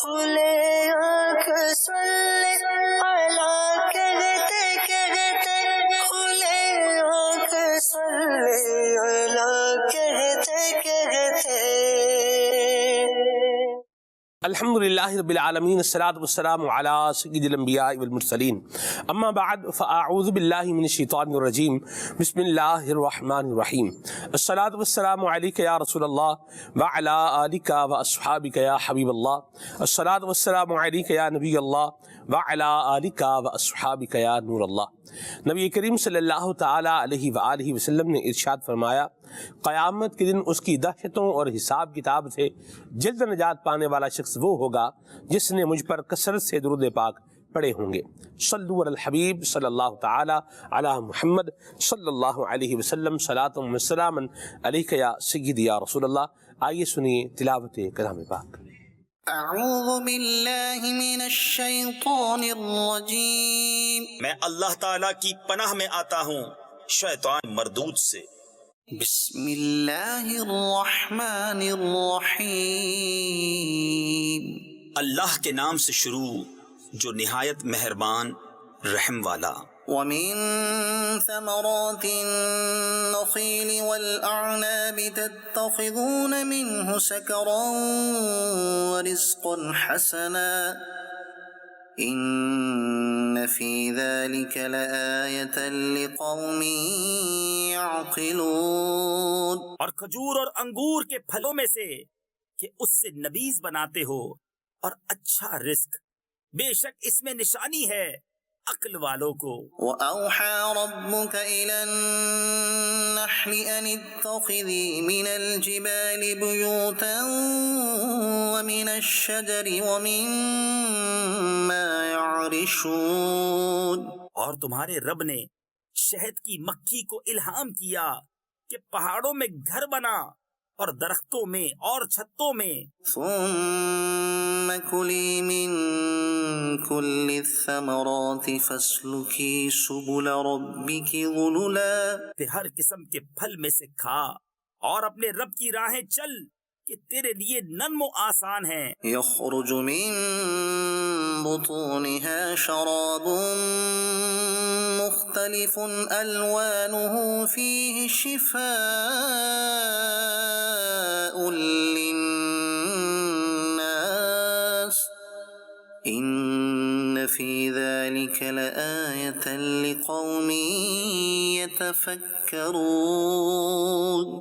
کھلے آنکھ سلے اللہ کہتے کہتے، کھلے آنکھ سلے اللہ کہتے کہتے۔ الحمدللہ رب العالمین، الصلاۃ والسلام علی سید الانبیاء والمرسلین، اما بعد فاعوذ باللہ من الشیطان الرجیم، بسم اللہ الرحمن الرحیم۔ الصلاۃ والسلام علیک یا رسول اللہ وعلی آلک واصحابک یا حبیب اللہ، الصلاۃ والسلام علیک یا نبی اللہ وعلی آلک واصحابک یا نور اللہ۔ نبی کریم صلی اللہ تعالی علیہ وآلہ وسلم نے ارشاد فرمایا، قیامت کے دن اس کی دہشتوں اور حساب کتاب سے جلد نجات پانے والا شخص وہ ہوگا جس نے مجھ پر کثرت سے درود پاک پڑھے ہوں گے۔ صلو علی الحبیب صلی اللہ تعالی علی محمد صلی اللہ علیہ وسلم، صلاۃ و سلام علیک یا سیدی یا رسول اللہ۔ آئیے سنیے تلاوت کلام پاک۔ اعوذ باللہ من الشیطان الرجیم، میں اللہ تعالیٰ کی پناہ میں آتا ہوں شیطان مردود سے۔ بسم اللہ الرحمن الرحیم، اللہ کے نام سے شروع جو نہایت مہربان رحم والا۔ ومن ثمرات النخيل والأعناب تتخذون منه سكرا ورزقا حسنا إن في ذلك لآية لقوم يعقلون۔ اور کھجور اور انگور کے پھلوں میں سے کہ اس سے نبیذ بناتے ہو اور اچھا رزق، بے شک اس میں نشانی ہے عقل والوں کو۔ وَأَوْحَى رَبُّكَ إِلَى النَّحْلِ أَنِ اتَّخِذِي مِنَ الْجِبَالِ بُيُوتًا وَمِنَ الشَّجَرِ وَمِمَّا يَعْرِشُونَ۔ اور تمہارے رب نے شہد کی مکھی کو الہام کیا کہ پہاڑوں میں گھر بنا اور درختوں میں اور چھتوں میں۔ ثم كلي من كل الثمرات فاسلكي سبل ربك ذللا، پھر ہر قسم کے پھل میں سے کھا اور اپنے رب کی راہیں چل کہ تیرے لیے نرم و آسان ہیں۔ يخرج من بطونها شراب مختلف ألوانه فيه شفاء للناس إن في ذلك لآية لقوم يتفكرون۔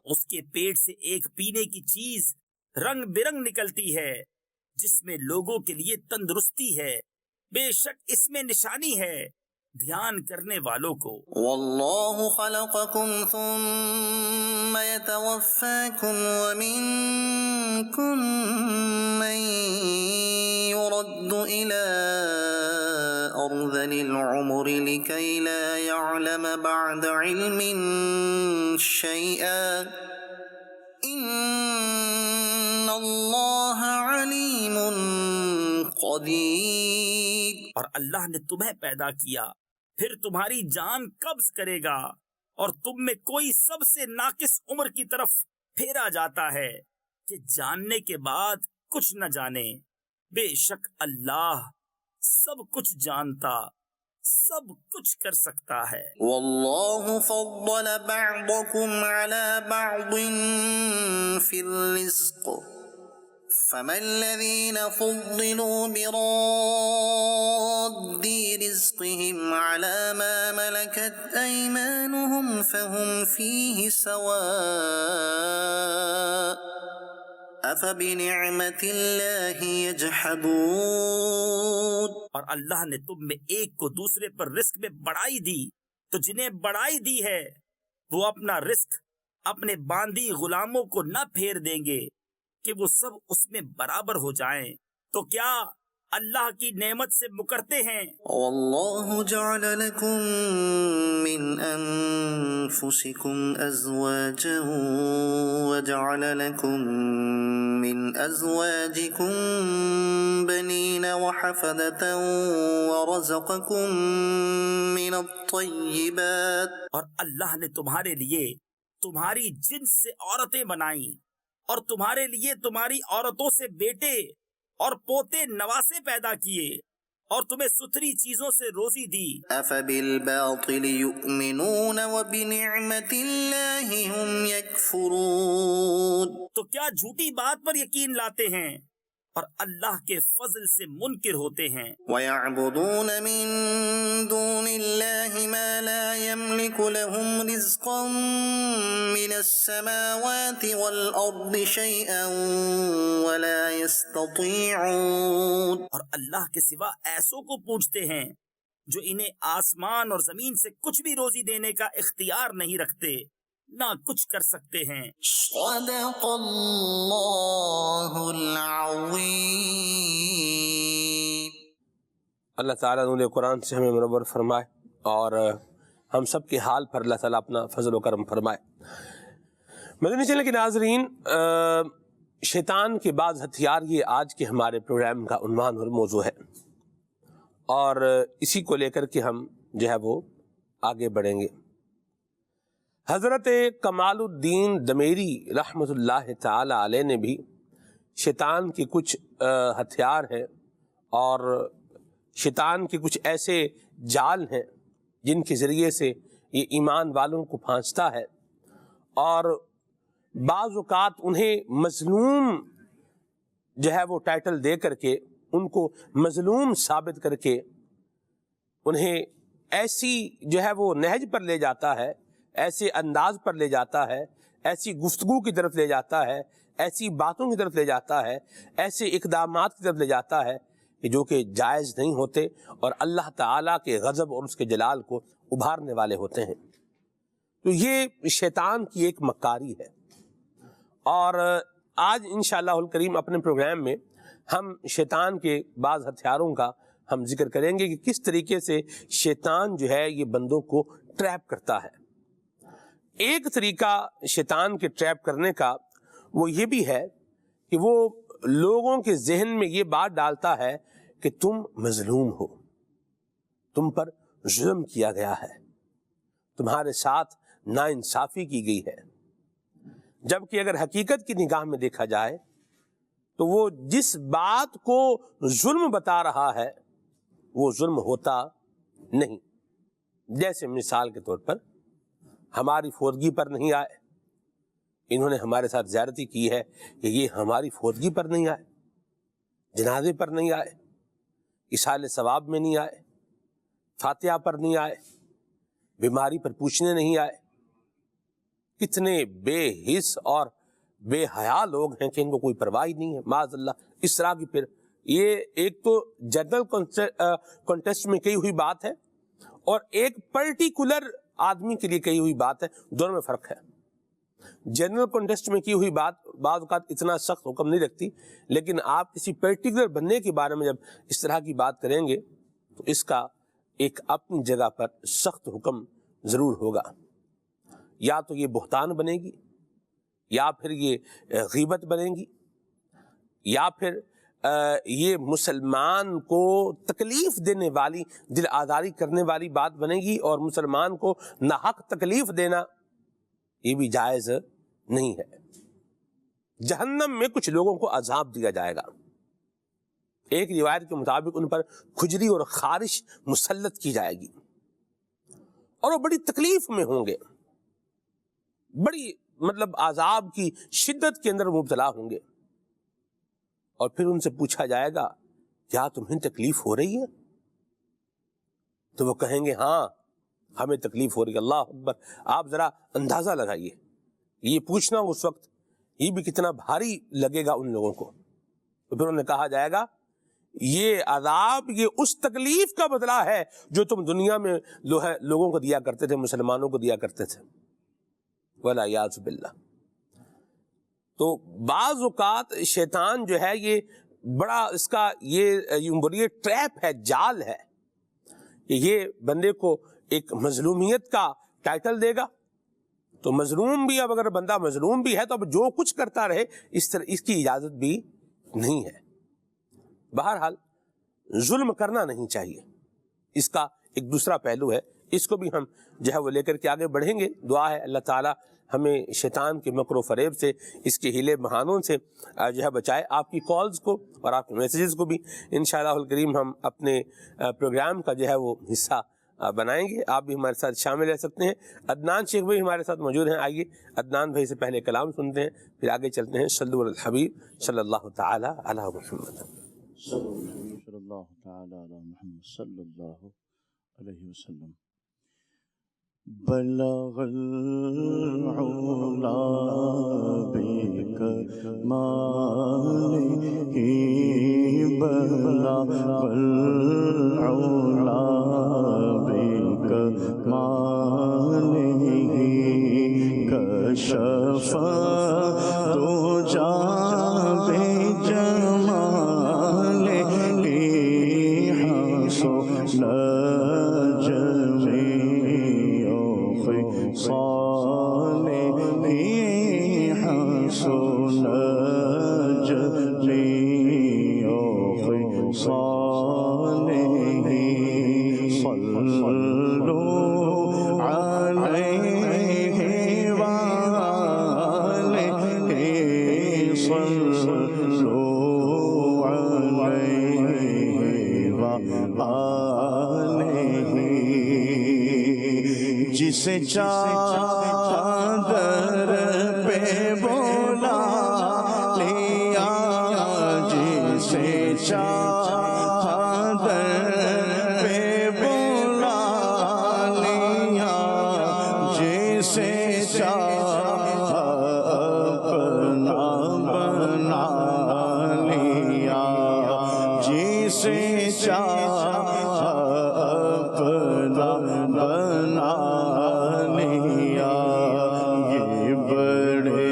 اس کے پیٹ سے ایک پینے کی چیز رنگ برنگ نکلتی ہے جس میں لوگوں کے لیے تندرستی ہے، بے شک اس میں نشانی ہے دھیان کرنے والوں کو۔ واللہ خلقکم ثم يتوفاکم ومنکم من يرد الى ارذل العمر لكي لا يعلم بعد علم شيئا ان اللہ علیم قدیر۔ اور اللہ نے تمہیں پیدا کیا، پھر تمہاری جان قبض کرے گا اور تم میں کوئی سب سے ناقص عمر کی طرف پھیرا جاتا ہے کہ جاننے کے بعد کچھ نہ جانے، بے شک اللہ سب کچھ جانتا، سب کچھ کر سکتا ہے۔ واللہ فضل بعضکم علی بعض فی الرزق فما الذین فضلوا براد رزقهم على ما ملكت أيمانهم فهم فيه سواء أفبنعمة الله يجحدون۔ اور اللہ نے تم میں ایک کو دوسرے پر رزق میں بڑائی دی، تو جنہیں بڑائی دی ہے وہ اپنا رزق اپنے باندی غلاموں کو نہ پھیر دیں گے کہ وہ سب اس میں برابر ہو جائیں، تو کیا اللہ کی نعمت سے مکرتے ہیں؟ واللہ جعل لکم من انفسکم ازواجا وجعل لکم من ازواجکم بنین وحفدة ورزقکم من الطیبات۔ اور اللہ نے تمہارے لیے تمہاری جنس سے عورتیں بنائیں اور تمہارے لیے تمہاری عورتوں سے بیٹے اور پوتے نواسے پیدا کیے اور تمہیں ستھری چیزوں سے روزی دی. أفبالباطل يؤمنون وبنعمة الله هم يكفرون. تو کیا جھوٹی بات پر یقین لاتے ہیں اور اللہ کے فضل سے منکر ہوتے ہیں. ويعبدون من دون الله ما لا يملك لهم رزقا من السماوات والأرض شيئا ولا يستطيعون. اور اللہ کے سوا ایسوں کو پوچھتے ہیں جو انہیں آسمان اور زمین سے کچھ بھی روزی دینے کا اختیار نہیں رکھتے، نہ کچھ کر سکتے ہیں. صدق اللہ العظیم. اللہ تعالیٰ نور قرآن سے ہمیں منور فرمائے اور ہم سب کے حال پر اللہ تعالیٰ اپنا فضل و کرم فرمائے. مدنی چینل کے ناظرین، شیطان کے بعض ہتھیار یہ آج کے ہمارے پروگرام کا عنوان اور موضوع ہے، اور اسی کو لے کر کے ہم جو ہے وہ آگے بڑھیں گے. حضرت کمال الدین دمیری رحمۃ اللہ تعالی علیہ نے بھی شیطان کے کچھ ہتھیار ہیں اور شیطان کے کچھ ایسے جال ہیں جن کے ذریعے سے یہ ایمان والوں کو پھانستا ہے، اور بعض اوقات انہیں مظلوم جو ہے وہ ٹائٹل دے کر کے، ان کو مظلوم ثابت کر کے انہیں ایسی جو ہے وہ نہج پر لے جاتا ہے، ایسے انداز پر لے جاتا ہے، ایسی گفتگو کی طرف لے جاتا ہے، ایسی باتوں کی طرف لے جاتا ہے، ایسے اقدامات کی طرف لے جاتا ہے کہ جو کہ جائز نہیں ہوتے اور اللہ تعالیٰ کے غضب اور اس کے جلال کو ابھارنے والے ہوتے ہیں. تو یہ شیطان کی ایک مکاری ہے، اور آج انشاءاللہ الکریم اپنے پروگرام میں ہم شیطان کے بعض ہتھیاروں کا ہم ذکر کریں گے کہ کس طریقے سے شیطان جو ہے یہ بندوں کو ٹریپ کرتا ہے. ایک طریقہ شیطان کے ٹریپ کرنے کا وہ یہ بھی ہے کہ وہ لوگوں کے ذہن میں یہ بات ڈالتا ہے کہ تم مظلوم ہو، تم پر ظلم کیا گیا ہے، تمہارے ساتھ ناانصافی کی گئی ہے. جبکہ اگر حقیقت کی نگاہ میں دیکھا جائے تو وہ جس بات کو ظلم بتا رہا ہے وہ ظلم ہوتا نہیں. جیسے مثال کے طور پر ہماری فوتگی پر نہیں آئے، انہوں نے ہمارے ساتھ زیادتی کی ہے کہ یہ ہماری فوتگی پر نہیں آئے، جنازے پر نہیں آئے، اصال ثواب میں نہیں آئے، فاتحہ پر نہیں آئے، بیماری پر پوچھنے نہیں آئے. کتنے بے حس اور بے حیا لوگ ہیں کہ ان کو کوئی پرواہ نہیں ہے معاذ اللہ. اس طرح کی پھر یہ ایک تو جنرل کانٹیکسٹ میں کہی ہوئی بات ہے اور ایک پرٹیکولر آدمی کے لیے کہی ہوئی بات ہے، دونوں میں فرق ہے. جنرل کانٹیکسٹ میں کی ہوئی بات بعض اوقات اتنا سخت حکم نہیں رکھتی، لیکن آپ کسی پرٹیکولر بندے کے بارے میں جب اس طرح کی بات کریں گے تو اس کا ایک اپنی جگہ پر سخت حکم ضرور ہوگا. یا تو یہ بہتان بنے گی، یا پھر یہ غیبت بنے گی، یا پھر یہ مسلمان کو تکلیف دینے والی، دل آزاری کرنے والی بات بنے گی، اور مسلمان کو ناحق تکلیف دینا یہ بھی جائز نہیں ہے. جہنم میں کچھ لوگوں کو عذاب دیا جائے گا. ایک روایت کے مطابق ان پر کھجلی اور خارش مسلط کی جائے گی اور وہ بڑی تکلیف میں ہوں گے، بڑی مطلب عذاب کی شدت کے اندر مبتلا ہوں گے. اور پھر ان سے پوچھا جائے گا کیا تمہیں تکلیف ہو رہی ہے؟ تو وہ کہیں گے ہاں ہمیں تکلیف ہو رہی ہے. اللہ اکبر. آپ ذرا اندازہ لگائیے یہ پوچھنا اس وقت یہ بھی کتنا بھاری لگے گا ان لوگوں کو. تو پھر انہیں کہا جائے گا یہ عذاب یہ اس تکلیف کا بدلہ ہے جو تم دنیا میں لوگوں کو دیا کرتے تھے، مسلمانوں کو دیا کرتے تھے. وَالْعِيَاذُ بِاللَّهِ. تو بعض اوقات شیطان جو ہے یہ بڑا اس کا یہ ٹریپ ہے، جال ہے کہ یہ بندے کو ایک مظلومیت کا ٹائٹل دے گا. تو مظلوم بھی، اب اگر بندہ مظلوم بھی ہے تو اب جو کچھ کرتا رہے اس کی اجازت بھی نہیں ہے. بہرحال ظلم کرنا نہیں چاہیے، اس کا ایک دوسرا پہلو ہے، اس کو بھی ہم جو ہے وہ لے کر کے آگے بڑھیں گے. دعا ہے اللہ تعالیٰ ہمیں شیطان کے مکر و فریب سے، اس کے ہیلے بہانوں سے جو ہے بچائے۔ آپ کی کالز کو اور آپ کے میسیجز کو بھی انشاءاللہ الکریم ہم اپنے پروگرام کا جو ہے وہ حصہ بنائیں گے۔ آپ بھی ہمارے ساتھ شامل رہ سکتے ہیں۔ عدنان شیخ بھائی ہمارے ساتھ موجود ہیں، آئیے عدنان بھائی سے پہلے کلام سنتے ہیں، پھر آگے چلتے ہیں۔ صلو علی الحبیب صلی اللہ تعالی علی محمد۔ صلی اللہ تعالی علی محمد صلی اللہ علیہ وسلم۔ بلغ العلا بکمالہ، بلغ العلا بکمالہ، کشف الدجی بجمالہ، حسن صالح حسن جمیع صالح، صلوا علیہ وآلہ، صلوا علیہ وآلہ، جسے چادر پہ بولا لیا، جسے چادر پہ بولا لیا، جسے اپنا بنا لیا، جسے اپنا بنا لیا، یہ بڑے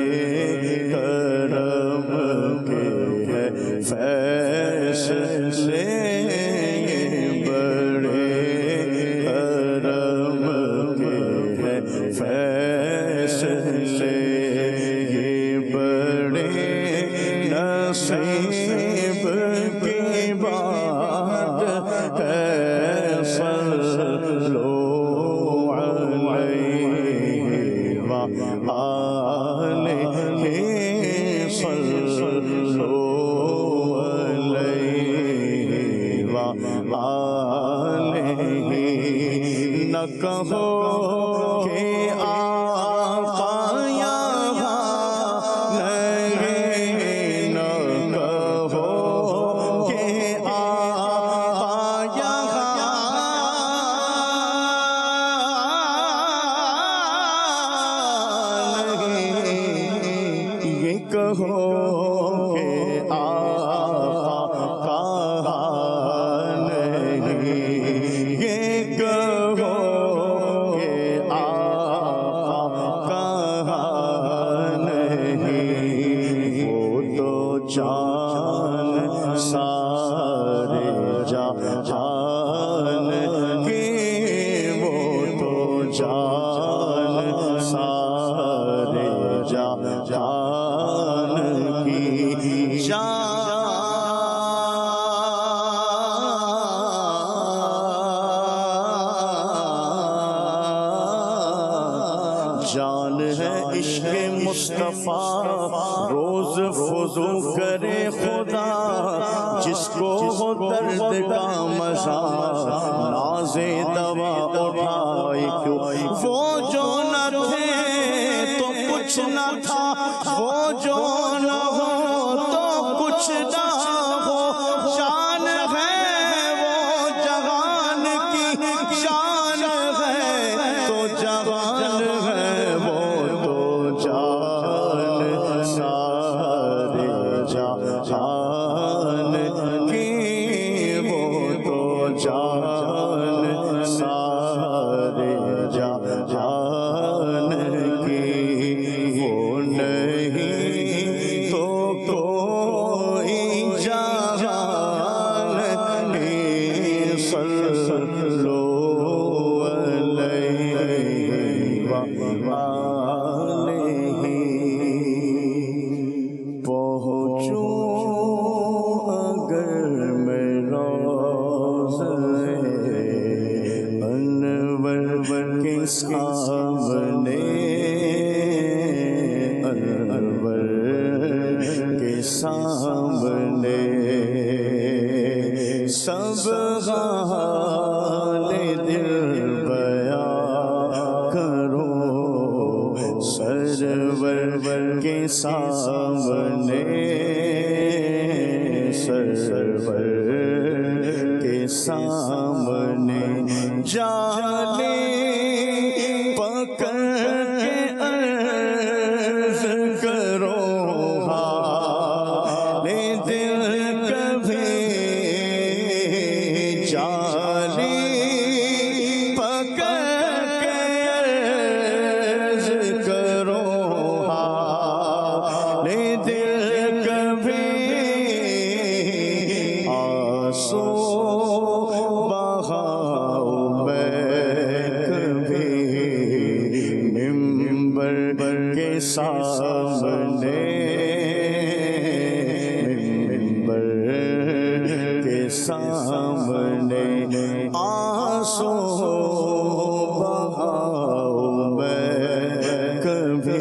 کرم کے ہے فیصلے، یہ بڑے کرم کے ہے فیصلے، یہ بڑے نصیب کی بات ہے، صلوا علیہ وآلہ، صلوا علیہ وآلہ، نہ کہو کہ آقا یہاں نہیں، نہ کہو کہ آقا یہاں نہیں، یہ کہو کہ آقا کہاں نہیں، یہ کہو کہ آقا کہاں نہیں، وہ تو جان سارے جہان کی، وہ تو جان سارے جہان کی، جان ہے عشق مصطفیٰ، روز فضو کرے خدا، جس کو ہو درد کا مزہ، ناز دوا اٹھائے کیوں، وہ جو نہ تھے تو کچھ نہ تھا، وہ جو نہ ہو تو کچھ نہ ہو، شان ہے وہ جہان کی، شان ہے تو جہان ہے، وہ تو جان سارے جہان کی، وہ تو جان سارے جہان کی، وہ نہیں سامنے جانے پکڑ کے عرض کرو حال دل کبھی جانے پکڑ کے عرض کرو حال دل کبھی آنسو بہاؤ میں کبھی ممبر کے سامنے ممبر کے سامنے آنسو بہاؤ میں کبھی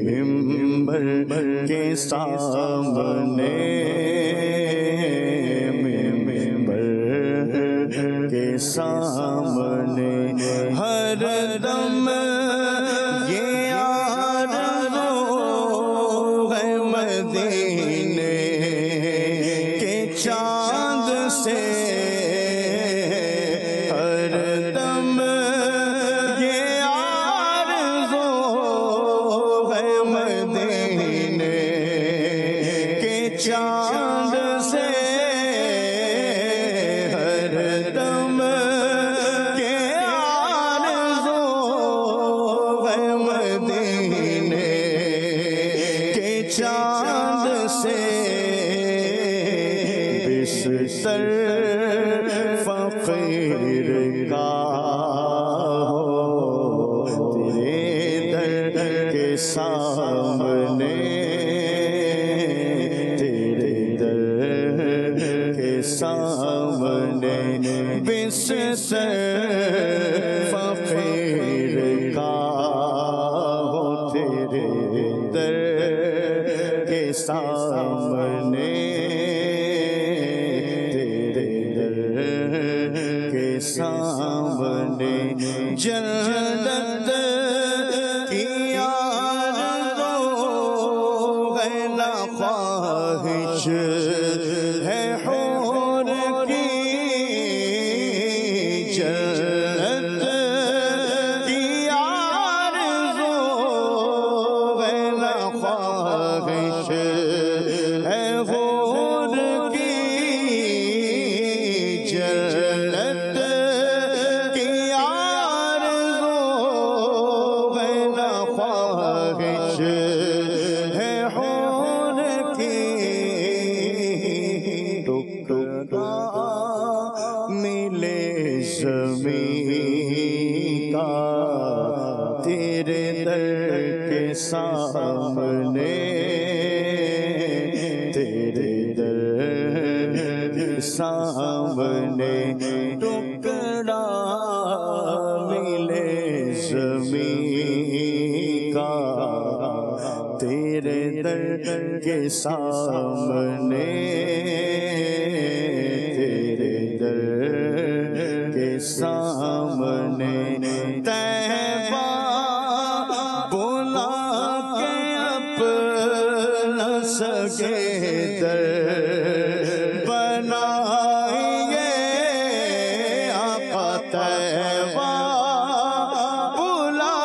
ممبر کے سامنے کے سامنے ہر دم یہ آرزو ہے مدینے کے چاند سے ہر دم یہ آرزو ہے مدینے کے چاند سے چاند سے بستر فقیر کا ہو تیرے در کے سامنے تیرے در کے سامنے بستر فقیر کا ہو تیرے در کے سامنے تیرے در کے سامنے جنت کی آرزو ہے نہ خواہش ہے حور کی جنت کی آرزو ہے نہ خواہش ہے حور کی جنت کی آرزو ہے نہ خواہش ہے حور کی ٹکڑا ملے زمین کا تیرے در کے سامنے تیرے در کے سامنے ٹکڑا ملے زمین کا تیرے در کے سامنے تیرے در کے سامنے طیبہ بلا کے اپنا سگے در بنائیے آقا طیبہ بلا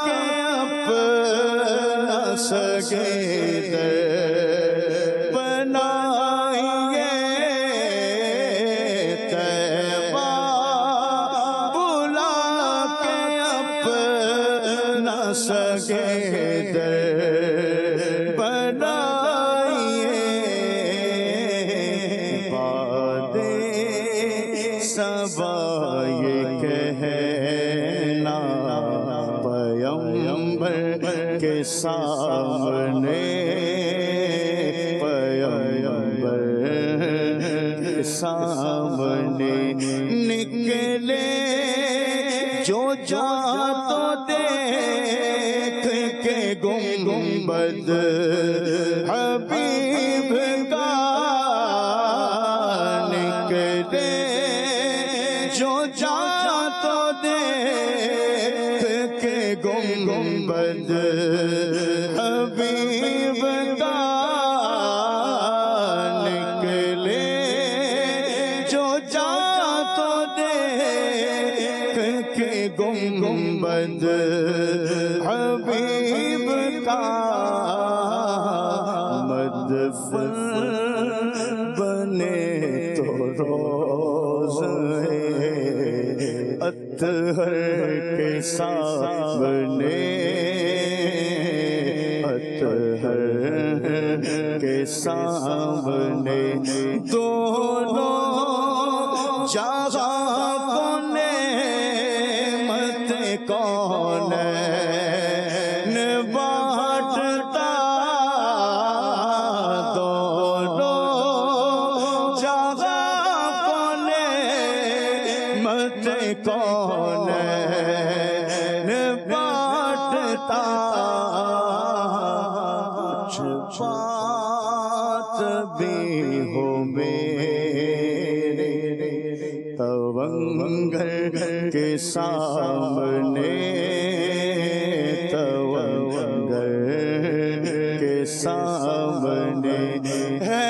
کے اپنا سگے در بنائیے طیبہ بلا کے اپنا سگے در بنائیے بادِ صبا یہ کہنا پیغمبر کے سامنے پیغمبر کے سامنے نکلے جو جا تو دیکھ کے گنبد حبیب کا نکلے جو جا تو دیکھ کے گنبد حبیب کا نکلے جو مد حبیب کا مدفن بنے تو روضہ اطہر کے سامنے، اطہر کے سامنے دونوں جگہ کو نعمت کونین بانٹتا، دونوں جگہ کو نعمت کونین بانٹتا، کچھ بات بھی ہو میرے تونگر کے سامنے، تونگر کے سامنے ہے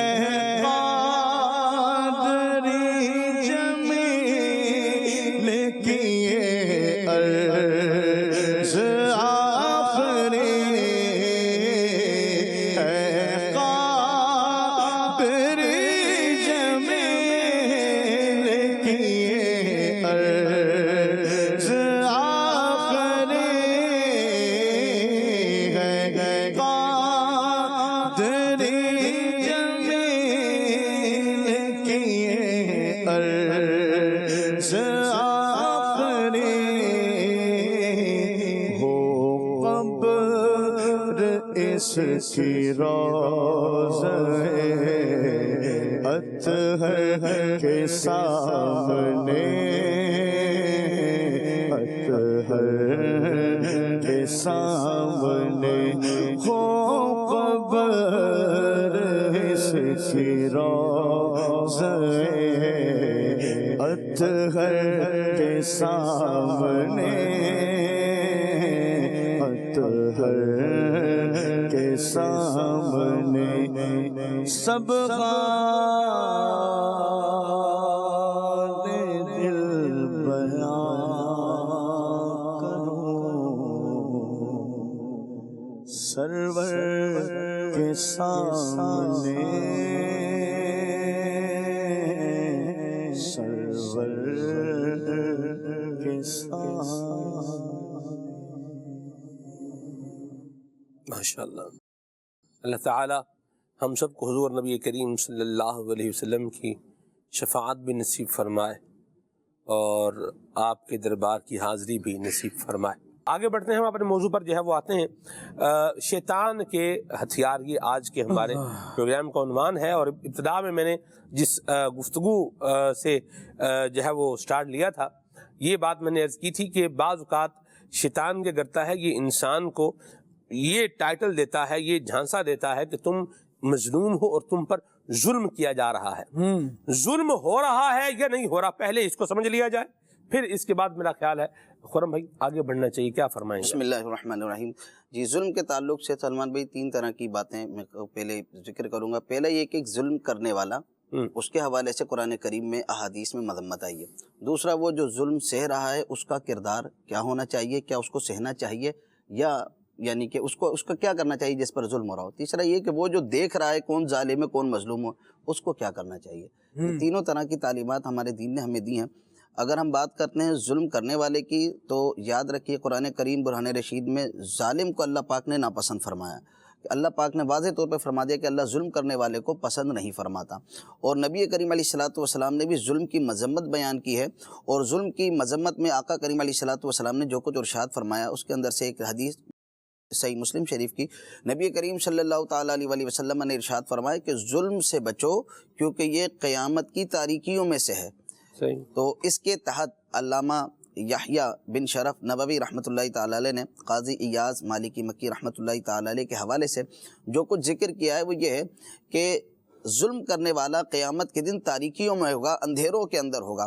قادری جمیل کی یہ عرض آخری، ہے قادری جمیل کی یہ عرض آخری، ہے قادری جمیل کی یہ عرض آخری، ہو قبر اس کی روضہ اطہر کے سامنے، اطہر کے سامنے ہو قبر اس کی روضہ اطہر کے سامنے، اطہر کے سامنے سب حال دل بیان کروں، سرور کے سامنے، سرور کے سامنے۔ ماشاءاللہ، اللہ تعالی ہم سب کو حضور نبی کریم صلی اللہ علیہ وسلم کی شفاعت بھی نصیب فرمائے اور آپ کے دربار کی حاضری بھی نصیب فرمائے۔ آگے بڑھتے ہیں، ہم اپنے موضوع پر جو ہے وہ آتے ہیں۔ شیطان کے ہتھیار، یہ آج کے ہمارے پروگرام کا عنوان ہے، اور ابتدا میں نے جس گفتگو سے جو ہے وہ سٹارٹ لیا تھا، یہ بات میں نے عرض کی تھی کہ بعض اوقات شیطان کیا کرتا ہے، یہ انسان کو یہ ٹائٹل دیتا ہے، یہ جھانسا دیتا ہے کہ تم مظلوم ہو اور تم پر ظلم کیا جا رہا ہے۔ ظلم ہو رہا ہے یا نہیں ہو رہا، پہلے اس کو سمجھ لیا جائے، پھر اس کے بعد میرا خیال ہے خرم بھائی آگے بڑھنا چاہیے، کیا فرمائیں گے؟ بسم اللہ الرحمن الرحیم۔ جی، ظلم کے تعلق سے سلمان بھائی تین طرح کی باتیں میں پہلے ذکر کروں گا۔ پہلا یہ کہ ظلم کرنے والا، اس کے حوالے سے قرآن کریم میں احادیث میں مذمت آئی ہے۔ دوسرا، وہ جو ظلم سہ رہا ہے اس کا کردار کیا ہونا چاہیے، کیا اس کو سہنا چاہیے، یا یعنی کہ اس کا کیا کرنا چاہیے جس پر ظلم ہو رہا ہو۔ تیسرا یہ کہ وہ جو دیکھ رہا ہے کون ظالم ہے کون مظلوم ہو، اس کو کیا کرنا چاہیے۔ یہ تینوں طرح کی تعلیمات ہمارے دین نے ہمیں دی ہیں۔ اگر ہم بات کرتے ہیں ظلم کرنے والے کی، تو یاد رکھیے قرآن کریم برہان رشید میں ظالم کو اللہ پاک نے ناپسند فرمایا۔ اللہ پاک نے واضح طور پہ فرما دیا کہ اللہ ظلم کرنے والے کو پسند نہیں فرماتا، اور نبی کریم علیہ الصلوۃ والسلام نے بھی ظلم کی مذمت بیان کی ہے، اور ظلم کی مذمت میں آقا کریم علیہ الصلوۃ والسلام نے جو کچھ ارشاد فرمایا، اس کے اندر سے ایک حدیث صحیح مسلم شریف کی، نبی کریم صلی اللہ تعالیٰ علیہ وسلم نے ارشاد فرمایا کہ ظلم سے بچو کیونکہ یہ قیامت کی تاریکیوں میں سے ہے۔ تو اس کے تحت علامہ یحییٰ بن شرف نووی رحمۃ اللہ تعالیٰ علیہ نے قاضی ایاز مالکی مکی رحمۃ اللہ تعالیٰ علیہ کے حوالے سے جو کچھ ذکر کیا ہے وہ یہ ہے کہ ظلم کرنے والا قیامت کے دن تاریکیوں میں ہوگا، اندھیروں کے اندر ہوگا،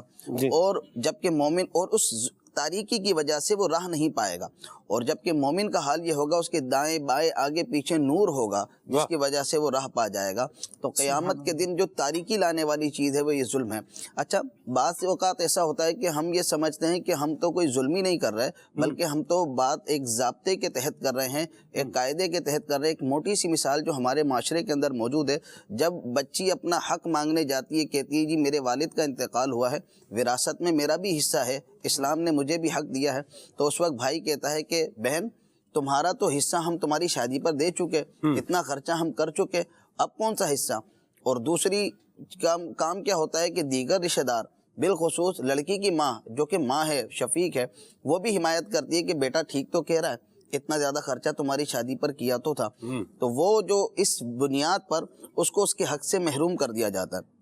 اور جبکہ مومن اور اس تاریکی کی وجہ سے وہ راہ نہیں پائے گا، اور جبکہ مومن کا حال یہ ہوگا اس کے دائیں بائیں آگے پیچھے نور ہوگا جس کی وجہ سے وہ راہ پا جائے گا. تو قیامت کے دن جو تاریکی لانے والی چیز ہے وہ یہ ظلم ہے. اچھا بعض اوقات ایسا ہوتا ہے کہ ہم یہ سمجھتے ہیں کہ ہم تو کوئی ظلم ہی نہیں کر رہے بلکہ ہم تو بات ایک ضابطے کے تحت کر رہے ہیں, ایک قاعدے کے تحت کر رہے ہیں. ایک موٹی سی مثال جو ہمارے معاشرے کے اندر موجود ہے, جب بچی اپنا حق مانگنے جاتی ہے, کہتی ہے جی میرے والد کا انتقال ہوا ہے, وراثت میں میرا بھی حصہ ہے, اسلام نے مجھے بھی حق دیا ہے, تو اس وقت بھائی کہتا ہے کہ بہن تمہارا تو حصہ ہم تمہاری شادی پر دے چکے, اتنا خرچہ ہم کر چکے, اب کون سا حصہ. اور دوسری کام کیا ہوتا ہے کہ دیگر رشتہ دار بالخصوص لڑکی کی ماں جو کہ ماں ہے, شفیق ہے, وہ بھی حمایت کرتی ہے کہ بیٹا ٹھیک تو کہہ رہا ہے, اتنا زیادہ خرچہ تمہاری شادی پر کیا تو تھا. تو وہ جو اس بنیاد پر اس کو اس کے حق سے محروم کر دیا جاتا ہے.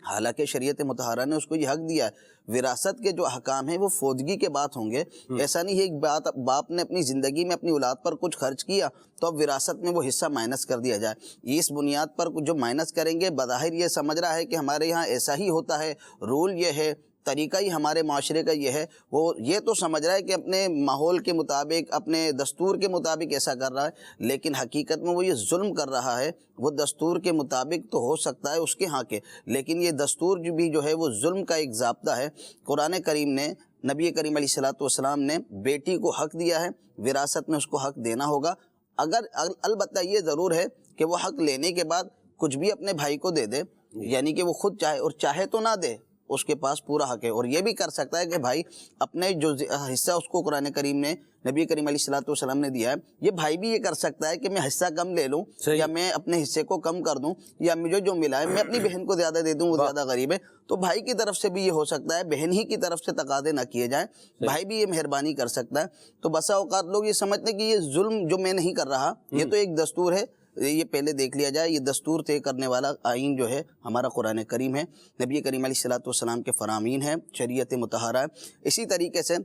حالانکہ شریعت مطہرہ نے اس کو یہ حق دیا ہے. وراثت کے جو احکام ہیں وہ فوجگی کے بات ہوں گے. ایسا نہیں ہے کہ باپ نے اپنی زندگی میں اپنی اولاد پر کچھ خرچ کیا تو اب وراثت میں وہ حصہ مائنس کر دیا جائے. اس بنیاد پر جو مائنس کریں گے بظاہر یہ سمجھ رہا ہے کہ ہمارے یہاں ایسا ہی ہوتا ہے, رول یہ ہے, طریقہ ہی ہمارے معاشرے کا یہ ہے. وہ یہ تو سمجھ رہا ہے کہ اپنے ماحول کے مطابق اپنے دستور کے مطابق ایسا کر رہا ہے, لیکن حقیقت میں وہ یہ ظلم کر رہا ہے. وہ دستور کے مطابق تو ہو سکتا ہے اس کے ہاں کے, لیکن یہ دستور بھی جو ہے وہ ظلم کا ایک ضابطہ ہے. قرآن کریم نے, نبی کریم علیہ السلام نے بیٹی کو حق دیا ہے, وراثت میں اس کو حق دینا ہوگا. اگر البتہ یہ ضرور ہے کہ وہ حق لینے کے بعد کچھ بھی اپنے بھائی کو دے دے, یعنی کہ وہ خود چاہے اور چاہے تو نہ دے, اس کے پاس پورا حق ہے. اور یہ بھی کر سکتا ہے کہ بھائی اپنے جو حصہ اس کو قرآن کریم نے, نبی کریم علیہ السلام نے دیا ہے, یہ بھائی بھی یہ کر سکتا ہے کہ میں حصہ کم لے لوں یا میں اپنے حصے کو کم کر دوں, یا مجھے جو ملا ہے میں اپنی بہن کو زیادہ دے دوں, وہ زیادہ غریب ہے. تو بھائی کی طرف سے بھی یہ ہو سکتا ہے, بہن ہی کی طرف سے تقاضے نہ کیے جائیں, بھائی بھی یہ مہربانی کر سکتا ہے. تو بسا اوقات لوگ یہ سمجھتے ہیں کہ یہ ظلم جو میں نہیں کر رہا, یہ تو ایک دستور ہے, یہ پہلے دیکھ لیا جائے. یہ دستور طے کرنے والا آئین جو ہے ہمارا قرآن کریم ہے, نبی کریم علیہ السلام کے فرامین ہیں, شریعت مطہرہ ہے. اسی طریقے سے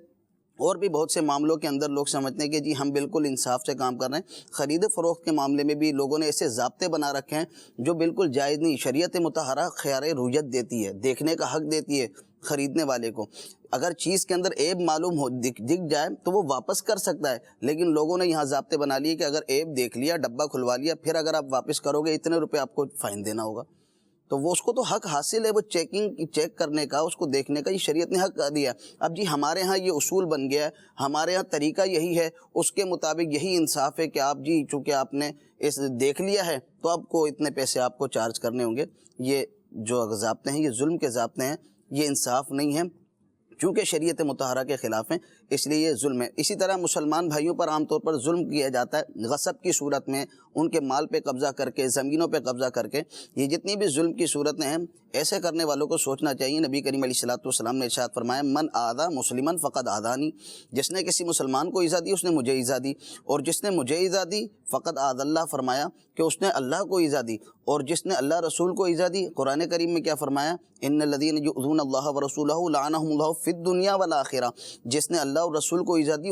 اور بھی بہت سے معاملوں کے اندر لوگ سمجھتے ہیں کہ جی ہم بالکل انصاف سے کام کر رہے ہیں. خرید فروخت کے معاملے میں بھی لوگوں نے ایسے ضابطے بنا رکھے ہیں جو بالکل جائز نہیں. شریعت مطہرہ خیار رؤیت دیتی ہے, دیکھنے کا حق دیتی ہے خریدنے والے کو. اگر چیز کے اندر عیب معلوم ہو, دکھ جائے تو وہ واپس کر سکتا ہے, لیکن لوگوں نے یہاں ضابطے بنا لیے کہ اگر عیب دیکھ لیا, ڈبہ کھلوا لیا, پھر اگر آپ واپس کرو گے اتنے روپے آپ کو فائن دینا ہوگا. تو وہ اس کو تو حق حاصل ہے, وہ چیک کرنے کا, اس کو دیکھنے کا, یہ شریعت نے حق دیا. اب جی ہمارے ہاں یہ اصول بن گیا ہے, ہمارے ہاں طریقہ یہی ہے, اس کے مطابق یہی انصاف ہے کہ آپ جی چونکہ آپ نے اس دیکھ لیا ہے تو آپ کو اتنے پیسے آپ کو چارج کرنے ہوں گے. یہ جو ضابطے ہیں یہ ظلم کے ضابطے ہیں, یہ انصاف نہیں ہے, چونکہ شریعت مطہرہ کے خلاف ہیں, اس لیے یہ ظلم ہے. اسی طرح مسلمان بھائیوں پر عام طور پر ظلم کیا جاتا ہے غصب کی صورت میں, ان کے مال پہ قبضہ کر کے, زمینوں پہ قبضہ کر کے. یہ جتنی بھی ظلم کی صورتیں ہیں, ایسے کرنے والوں کو سوچنا چاہیے. نبی کریم علیہ السلام نے ارشاد فرمایا, من آذا مسلمن فقد آذانی, جس نے کسی مسلمان کو ایذا دی اس نے مجھے ایذا دی, اور جس نے مجھے ایذا دی فقد آذ اللہ, فرمایا کہ اس نے اللہ کو ایذا دی, اور جس نے اللہ رسول کو ایذا دی. قرآن کریم میں کیا فرمایا, ان الذین یؤذون اللہ ورسولہ لعنہم اللہ فی الدنیا والآخرہ, جس نے اللہ اور رسول کو ایذا دی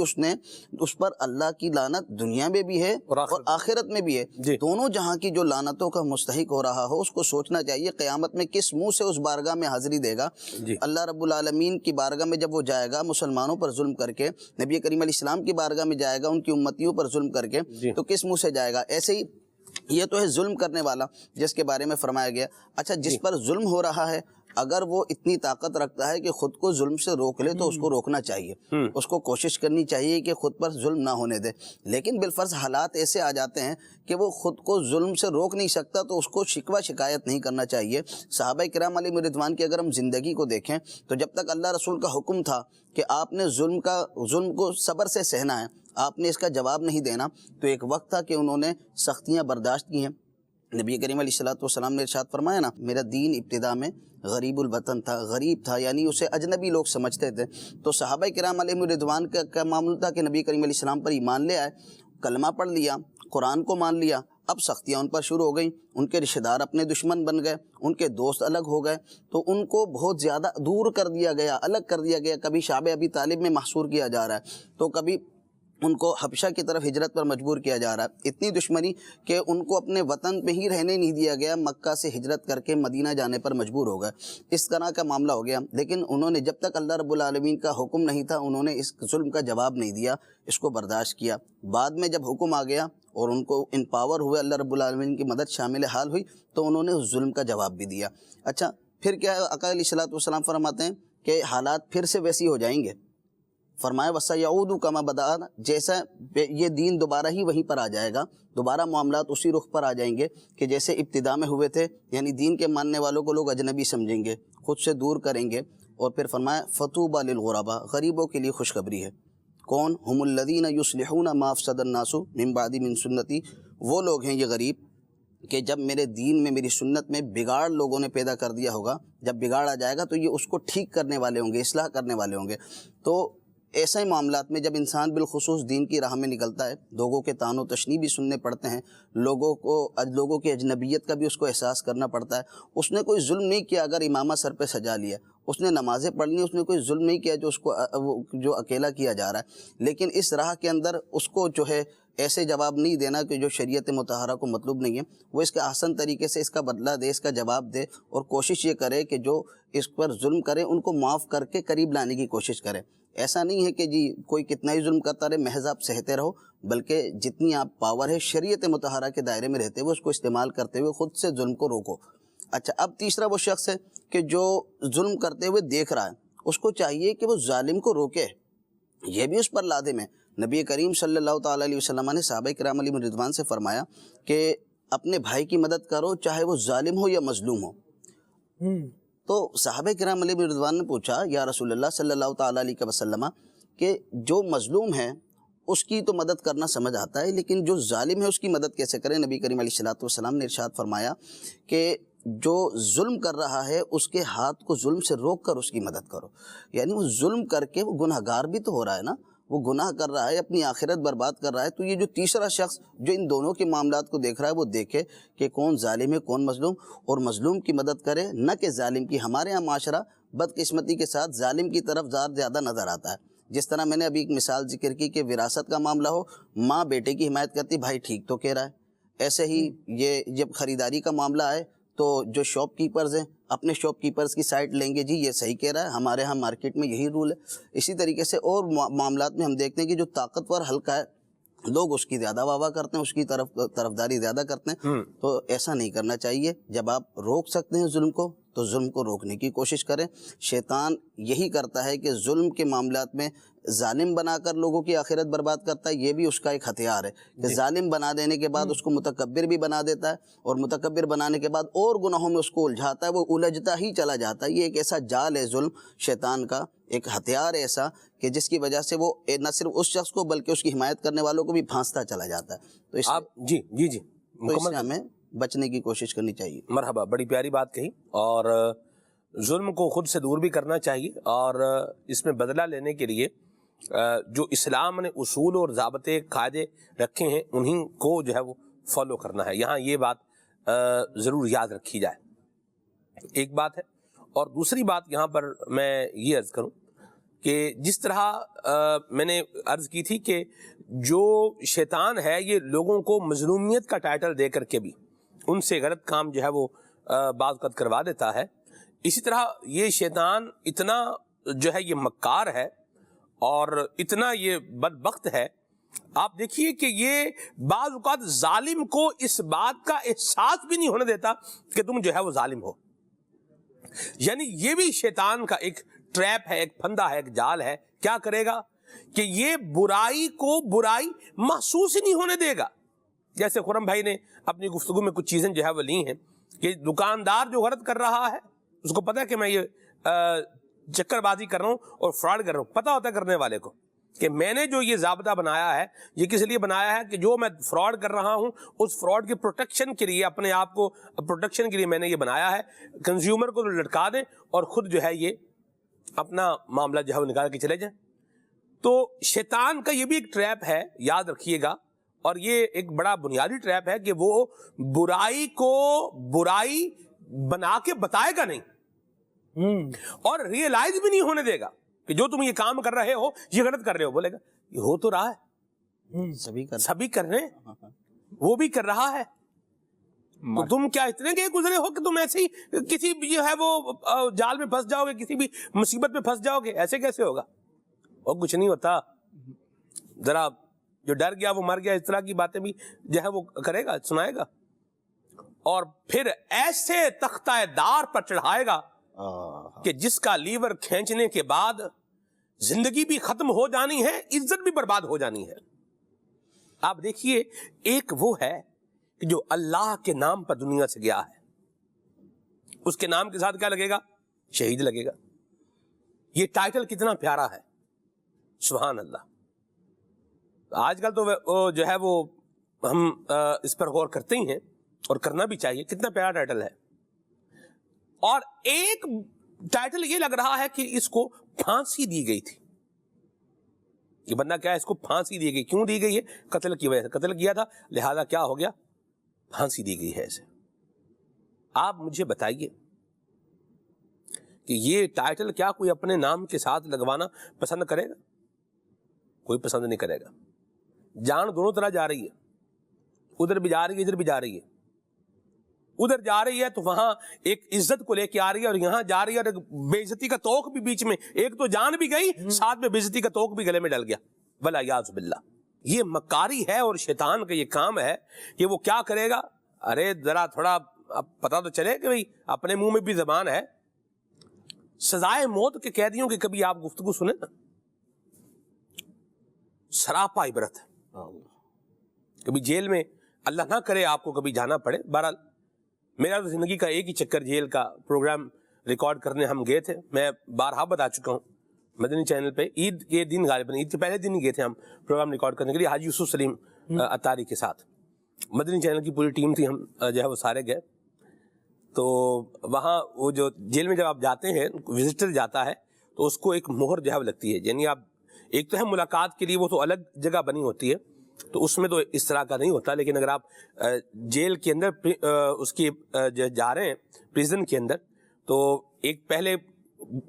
اس پر اللہ کی لعنت دنیا میں بھی ہے اور آخرت میں بھی ہے. دونوں جہاں کی جو لعنتوں کا مستحق ہو رہا ہو اس کو سوچنا چاہیے قیامت میں کس منہ سے اس بارگاہ میں حاضری دے گا. اللہ رب العالمین کی بارگاہ میں جب وہ جائے گا مسلمانوں پر ظلم کر کے, نبی کریم علیہ السلام کی بارگاہ میں جائے گا ان کی امتیوں پر ظلم کر کے, تو کس منہ سے جائے گا. ایسے ہی یہ تو ہے ظلم کرنے والا جس کے بارے میں فرمایا گیا. اچھا جس پر ظلم ہو رہا ہے اگر وہ اتنی طاقت رکھتا ہے کہ خود کو ظلم سے روک لے تو اس کو روکنا چاہیے, اس کو کوشش کرنی چاہیے کہ خود پر ظلم نہ ہونے دے. لیکن بالفرض حالات ایسے آ جاتے ہیں کہ وہ خود کو ظلم سے روک نہیں سکتا تو اس کو شکوہ شکایت نہیں کرنا چاہیے. صحابہ کرام علیہم رضوان کی اگر ہم زندگی کو دیکھیں تو جب تک اللہ رسول کا حکم تھا کہ آپ نے ظلم کو صبر سے سہنا ہے, آپ نے اس کا جواب نہیں دینا, تو ایک وقت تھا کہ انہوں نے سختیاں برداشت کی ہیں. نبی کریم علیہ السلام نے ارشاد فرمایا نا, میرا دین ابتدا میں غریب الوطن تھا, غریب تھا, یعنی اسے اجنبی لوگ سمجھتے تھے. تو صحابہ کرام علیہم رضوان کا معاملہ تھا کہ نبی کریم علیہ السلام پر ایمان لے آئے, کلمہ پڑھ لیا, قرآن کو مان لیا. اب سختیاں ان پر شروع ہو گئیں, ان کے رشتہ دار اپنے دشمن بن گئے, ان کے دوست الگ ہو گئے, تو ان کو بہت زیادہ دور کر دیا گیا, الگ کر دیا گیا. کبھی شعب ابی طالب میں محصور کیا جا رہا ہے, تو کبھی ان کو حبشہ کی طرف ہجرت پر مجبور کیا جا رہا ہے، اتنی دشمنی کہ ان کو اپنے وطن میں ہی رہنے نہیں دیا گیا، مکہ سے ہجرت کر کے مدینہ جانے پر مجبور ہو گئے، اس طرح کا معاملہ ہو گیا۔ لیکن انہوں نے جب تک اللہ رب العالمین کا حکم نہیں تھا انہوں نے اس ظلم کا جواب نہیں دیا، اس کو برداشت کیا۔ بعد میں جب حکم آ گیا اور ان کو امپاور ہوئے، اللہ رب العالمین کی مدد شامل حال ہوئی، تو انہوں نے اس ظلم کا جواب بھی دیا۔ اچھا پھر کیا ہے، آقا علیہ الصلوۃ والسلام فرماتے ہیں کہ حالات پھر سے ویسی ہو جائیں گے، فرمایا وَسَيَعُودُ كَمَا بَدَأَ، جیسا یہ دین دوبارہ ہی وہیں پر آ جائے گا، دوبارہ معاملات اسی رخ پر آ جائیں گے کہ جیسے ابتدا میں ہوئے تھے، یعنی دین کے ماننے والوں کو لوگ اجنبی سمجھیں گے، خود سے دور کریں گے۔ اور پھر فرمایا فَطُوبَى لِلْغُرَبَاء، غریبوں کے لیے خوشخبری ہے۔ کون؟ هُمُ الَّذِينَ يُصْلِحُونَ مَا أَفْسَدَ النَّاسُ مِن بَعْدِ مِن سُنَّتِي، وہ لوگ ہیں یہ غریب کہ جب میرے دین میں، میری سنت میں بگاڑ لوگوں نے پیدا کر دیا ہوگا، جب بگاڑ آ جائے گا تو یہ اس کو ٹھیک کرنے والے ہوں گے، اصلاح کرنے والے ہوں گے۔ تو ایسے ہی معاملات میں جب انسان بالخصوص دین کی راہ میں نکلتا ہے، لوگوں کے طعن و تشنیع بھی سننے پڑتے ہیں، لوگوں کی اجنبیت کا بھی اس کو احساس کرنا پڑتا ہے۔ اس نے کوئی ظلم نہیں کیا، اگر امامہ سر پہ سجا لیا، اس نے نمازیں پڑھ لی، اس نے کوئی ظلم نہیں کیا جو اس کو جو اکیلا کیا جا رہا ہے، لیکن اس راہ کے اندر اس کو جو ہے ایسے جواب نہیں دینا کہ جو شریعت مطہرہ کو مطلوب نہیں ہے، وہ اس کا احسن طریقے سے اس کا بدلہ دے، اس کا جواب دے، اور کوشش یہ کرے کہ جو اس پر ظلم کرے ان کو معاف کر کے قریب لانے کی کوشش کرے۔ ایسا نہیں ہے کہ جی کوئی کتنا ہی ظلم کرتا رہے محض آپ سہتے رہو، بلکہ جتنی آپ پاور ہے شریعت مطہرہ کے دائرے میں رہتے ہوئے اس کو استعمال کرتے ہوئے خود سے ظلم کو روکو۔ اچھا اب تیسرا وہ شخص ہے کہ جو ظلم کرتے ہوئے دیکھ رہا ہے، اس کو چاہیے کہ وہ ظالم کو روکے، یہ بھی اس پر لازم ہے۔ نبی کریم صلی اللہ تعالیٰ علیہ وسلم نے صحابہ کرام علیہم رضوان سے فرمایا کہ اپنے بھائی کی مدد کرو چاہے وہ ظالم ہو یا مظلوم ہو۔ تو صحابہ کرام علیہ رضوان نے پوچھا یا رسول اللہ صلی اللہ تعالیٰ علیہ وسلم کہ جو مظلوم ہے اس کی تو مدد کرنا سمجھ آتا ہے، لیکن جو ظالم ہے اس کی مدد کیسے کریں؟ نبی کریم علیہ الصلوۃ والسلام نے ارشاد فرمایا کہ جو ظلم کر رہا ہے اس کے ہاتھ کو ظلم سے روک کر اس کی مدد کرو، یعنی وہ ظلم کر کے وہ گناہ گار بھی تو ہو رہا ہے نا، وہ گناہ کر رہا ہے، اپنی آخرت برباد کر رہا ہے۔ تو یہ جو تیسرا شخص جو ان دونوں کے معاملات کو دیکھ رہا ہے وہ دیکھے کہ کون ظالم ہے کون مظلوم، اور مظلوم کی مدد کرے نہ کہ ظالم کی۔ ہمارے ہاں معاشرہ بدقسمتی کے ساتھ ظالم کی طرف زیادہ نظر آتا ہے، جس طرح میں نے ابھی ایک مثال ذکر کی کہ وراثت کا معاملہ ہو، ماں بیٹے کی حمایت کرتی، بھائی ٹھیک تو کہہ رہا ہے۔ ایسے ہی یہ جب خریداری کا معاملہ آئے تو جو شاپ کیپرز ہیں اپنے شاپ کیپرز کی سائٹ لیں گے، جی یہ صحیح کہہ رہا ہے، ہمارے ہاں مارکیٹ میں یہی رول ہے۔ اسی طریقے سے اور معاملات میں ہم دیکھتے ہیں کہ جو طاقتور حلقہ ہے لوگ اس کی زیادہ واہ کرتے ہیں، اس کی طرفداری زیادہ کرتے ہیں۔ تو ایسا نہیں کرنا چاہیے۔ جب آپ روک سکتے ہیں ظلم کو تو ظلم کو روکنے کی کوشش کریں۔ شیطان یہی کرتا ہے کہ ظلم کے معاملات میں ظالم بنا کر لوگوں کی آخرت برباد کرتا ہے، یہ بھی اس کا ایک ہتھیار ہے کہ ظالم بنا دینے کے بعد اس کو متکبر بھی بنا دیتا ہے، اور متکبر بنانے کے بعد اور گناہوں میں اس کو الجھاتا ہے، وہ الجھتا ہی چلا جاتا ہے۔ یہ ایک ایسا جال ہے ظلم شیطان کا، ایک ہتھیار ایسا کہ جس کی وجہ سے وہ نہ صرف اس شخص کو بلکہ اس کی حمایت کرنے والوں کو بھی پھانستا چلا جاتا ہے۔ تو اس سے ہمیں بچنے کی کوشش کرنی چاہیے۔ مرحبا، بڑی پیاری بات کہی، اور ظلم کو خود سے دور بھی کرنا چاہیے، اور اس میں بدلہ لینے کے لیے جو اسلام نے اصول اور ضابطے قاعدے رکھے ہیں انہیں کو جو ہے وہ فالو کرنا ہے۔ یہاں یہ بات ضرور یاد رکھی جائے، ایک بات ہے۔ اور دوسری بات یہاں پر میں یہ عرض کروں کہ جس طرح میں نے عرض کی تھی کہ جو شیطان ہے یہ لوگوں کو مظلومیت کا ٹائٹل دے کر کے بھی ان سے غلط کام جو ہے وہ بعض اوقات کروا دیتا ہے، اسی طرح یہ شیطان اتنا جو ہے یہ مکار ہے اور اتنا یہ بدبخت ہے، آپ دیکھیے کہ یہ بعض اوقات ظالم کو اس بات کا احساس بھی نہیں ہونے دیتا کہ تم جو ہے وہ ظالم ہو۔ یعنی یہ بھی شیطان کا ایک ٹریپ ہے، ایک پھندا ہے، ایک جال ہے۔ کیا کرے گا کہ یہ برائی کو برائی محسوس ہی نہیں ہونے دے گا۔ جیسے خرم بھائی نے اپنی گفتگو میں کچھ چیزیں جو ہے وہ لی ہیں کہ دکاندار جو غلط کر رہا ہے اس کو پتہ ہے کہ میں یہ چکر بازی کر رہا ہوں اور فراڈ کر رہا ہوں، پتہ ہوتا ہے کرنے والے کو کہ میں نے جو یہ ضابطہ بنایا ہے یہ کس لیے بنایا ہے کہ جو میں فراڈ کر رہا ہوں اس فراڈ کی پروٹیکشن کے لیے، اپنے آپ کو پروٹیکشن کے لیے میں نے یہ بنایا ہے۔ کنزیومر کو لٹکا دیں اور خود جو ہے یہ اپنا معاملہ جو ہے وہ نکال کے چلے جائیں۔ تو شیطان کا یہ بھی ایک ٹریپ ہے، یاد رکھیے گا، اور یہ ایک بڑا بنیادی ٹریپ ہے کہ وہ برائی کو برائی بنا کے بتائے گا نہیں اور ریئلائز بھی نہیں ہونے دے گا کہ جو تم یہ کام کر رہے ہو یہ غلط کر رہے ہو۔ بولے گا یہ ہو تو رہا ہے، سبھی کر رہے ہیں، وہ بھی کر رہا ہے، تو تم کیا اتنے گئے گزرے ہو کہ تم ایسے ہی کسی جو ہے وہ جال میں پھنس جاؤ گے، کسی بھی مصیبت میں پھنس جاؤ گے؟ ایسے کیسے ہوگا؟ اور کچھ نہیں ہوتا، ذرا جو ڈر گیا وہ مر گیا، اس طرح کی باتیں بھی جو ہے وہ کرے گا، سنائے گا، اور پھر ایسے تختہ دار پر چڑھائے گا کہ جس کا لیور کھینچنے کے بعد زندگی بھی ختم ہو جانی ہے، عزت بھی برباد ہو جانی ہے۔ آپ دیکھیے، ایک وہ ہے کہ جو اللہ کے نام پر دنیا سے گیا ہے، اس کے نام کے ساتھ کیا لگے گا؟ شہید لگے گا۔ یہ ٹائٹل کتنا پیارا ہے، سبحان اللہ۔ آج کل تو جو ہے وہ ہم اس پر غور کرتے ہی ہیں، اور کرنا بھی چاہیے، کتنا پیارا ٹائٹل ہے۔ اور ایک ٹائٹل یہ لگ رہا ہے کہ اس کو پھانسی دی گئی تھی، یہ بندہ کیا ہے، اس کو پھانسی دی گئی۔ کیوں دی گئی ہے؟ قتل کی وجہ سے، قتل کیا تھا، لہذا کیا ہو گیا؟ پھانسی دی گئی ہے اسے۔ آپ مجھے بتائیے کہ یہ ٹائٹل کیا کوئی اپنے نام کے ساتھ لگوانا پسند کرے گا؟ کوئی پسند نہیں کرے گا۔ جان دونوں طرح جا رہی ہے، ادھر بھی جا رہی ہے، ادھر بھی جا رہی ہے۔ ادھر جا رہی ہے تو وہاں ایک عزت کو لے کے آ رہی ہے، اور یہاں جا رہی ہے اور ایک بے عزتی کا توق بھی بیچ میں، ایک تو جان بھی گئی، ساتھ میں بے عزتی کا توق بھی گلے میں ڈل گیا، والعیاذ باللہ۔ یہ مکاری ہے اور شیطان کا یہ کام ہے کہ وہ کیا کرے گا؟ ارے ذرا تھوڑا پتا تو چلے کہ بھئی اپنے منہ میں بھی زبان ہے۔ سزائے موت کے قیدیوں کی کبھی آپ گفتگو سنیں نا، سراپا عبرت ہے۔ کبھی جیل میں اللہ نہ کرے آپ کو کبھی جانا پڑے، بہرحال میرا تو زندگی کا ایک ہی چکر جیل کا پروگرام ریکارڈ کرنے ہم گئے تھے، میں بارہا بتا چکا ہوں مدنی چینل پہ۔ عید کے دن، غالباً عید کے پہلے دن ہی گئے تھے ہم پروگرام ریکارڈ کرنے کے لیے، حاجی یوسف سلیم اتاری کے ساتھ، مدنی چینل کی پوری ٹیم تھی، ہم جو ہے وہ سارے گئے۔ تو وہاں وہ جو جیل میں جب آپ جاتے ہیں، وزٹر جاتا ہے تو اس کو ایک مہر جو ہے وہ لگتی ہے، یعنی آپ ایک تو ہے ملاقات کے لیے وہ تو الگ جگہ بنی ہوتی ہے، تو اس میں تو اس طرح کا نہیں ہوتا، لیکن اگر آپ جیل کے اندر اس کی جا رہے ہیں پریزن کے اندر، تو ایک پہلے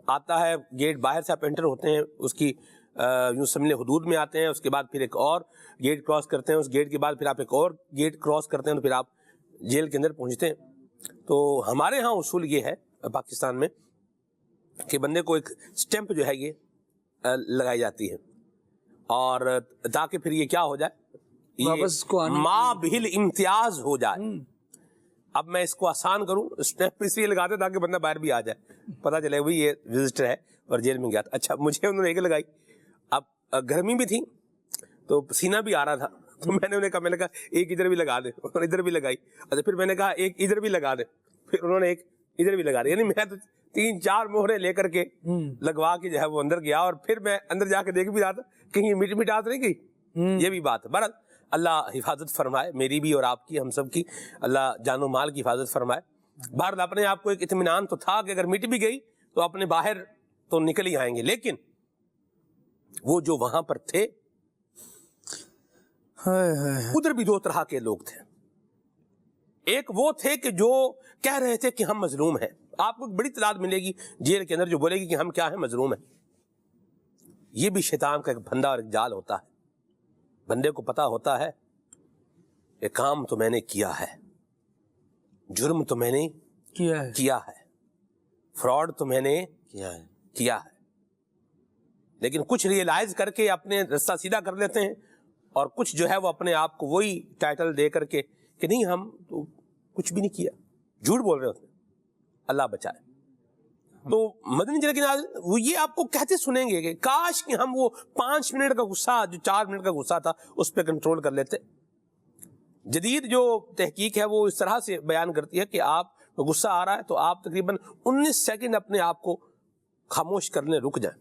آتا ہے گیٹ، باہر سے آپ انٹر ہوتے ہیں، اس کی یوں سمجھ حدود میں آتے ہیں، اس کے بعد پھر ایک اور گیٹ کراس کرتے ہیں، اس گیٹ کے بعد پھر آپ ایک اور گیٹ کراس کرتے ہیں، تو پھر آپ جیل کے اندر پہنچتے ہیں۔ تو ہمارے ہاں اصول یہ ہے پاکستان میں کہ بندے کو ایک سٹیمپ جو ہے یہ لگائی جاتی ہے، اور تاکہ پھر یہ کیا ہو جائے، ماں بہل امتیاز ہو جائے۔ اب میں اس کو آسان کروں، سٹیمپ اس لیے لگاتے تاکہ بندہ باہر بھی آ جائے، پتہ چلے وہی یہ وزٹر ہے اور جیل میں گیا تھا۔ اچھا، مجھے انہوں نے ایک لگائی، اب گرمی بھی تھی تو پسینہ بھی آ رہا تھا، تو میں نے انہیں کہا، میں نے کہا ایک ادھر بھی لگا دے، اور ادھر بھی لگائی، اچھا پھر میں نے کہا ایک ادھر بھی لگا دے، پھر انہوں نے ایک ادھر بھی لگا دی، یعنی میں تو 3-4 مہرے لے کر کے لگوا کے جو ہے وہ اندر گیا، اور پھر میں اندر جا کے دیکھ بھی رہا تھا کہیں میٹ مٹاس نہیں گئی۔ یہ بھی بات ہے۔ بہرحال اللہ حفاظت فرمائے، میری بھی اور آپ کی، ہم سب کی، اللہ جان و مال کی حفاظت فرمائے۔ بہرحال اپنے آپ کو ایک اطمینان تو تھا کہ اگر مٹ بھی گئی تو اپنے باہر تو نکل ہی آئیں گے، لیکن وہ جو وہاں پر تھے ادھر بھی 2 طرح کے لوگ تھے۔ ایک وہ تھے کہ جو کہہ رہے تھے کہ ہم مظلوم ہیں، آپ کو بڑی تعداد ملے گی جیل کے اندر جو بولے گی کہ ہم کیا ہیں، مظلوم ہیں۔ یہ بھی شیطان کا ایک پھندا اور ایک جال ہوتا ہے۔ بندے کو پتا ہوتا ہے یہ کام تو میں نے کیا ہے، جرم تو میں نے کیا ہے، فراڈ تو میں نے کیا ہے، لیکن کچھ ریئلائز کر کے اپنے رستہ سیدھا کر لیتے ہیں، اور کچھ جو ہے وہ اپنے آپ کو وہی ٹائٹل دے کر کے کہ نہیں ہم تو کچھ بھی نہیں کیا، جھوٹ بول رہے ہوتے ہیں، اللہ بچائے۔ تو مدنی چینل کے ناظرین وہ یہ آپ کو کہتے سنیں گے کہ کاش کہ ہم وہ 5 منٹ کا غصہ جو 4 منٹ کا غصہ تھا اس پہ کنٹرول کر لیتے۔ جدید جو تحقیق ہے وہ اس طرح سے بیان کرتی ہے کہ آپ کو غصہ آ رہا ہے تو آپ تقریباً 19 سیکنڈ اپنے آپ کو خاموش کرنے رک جائیں،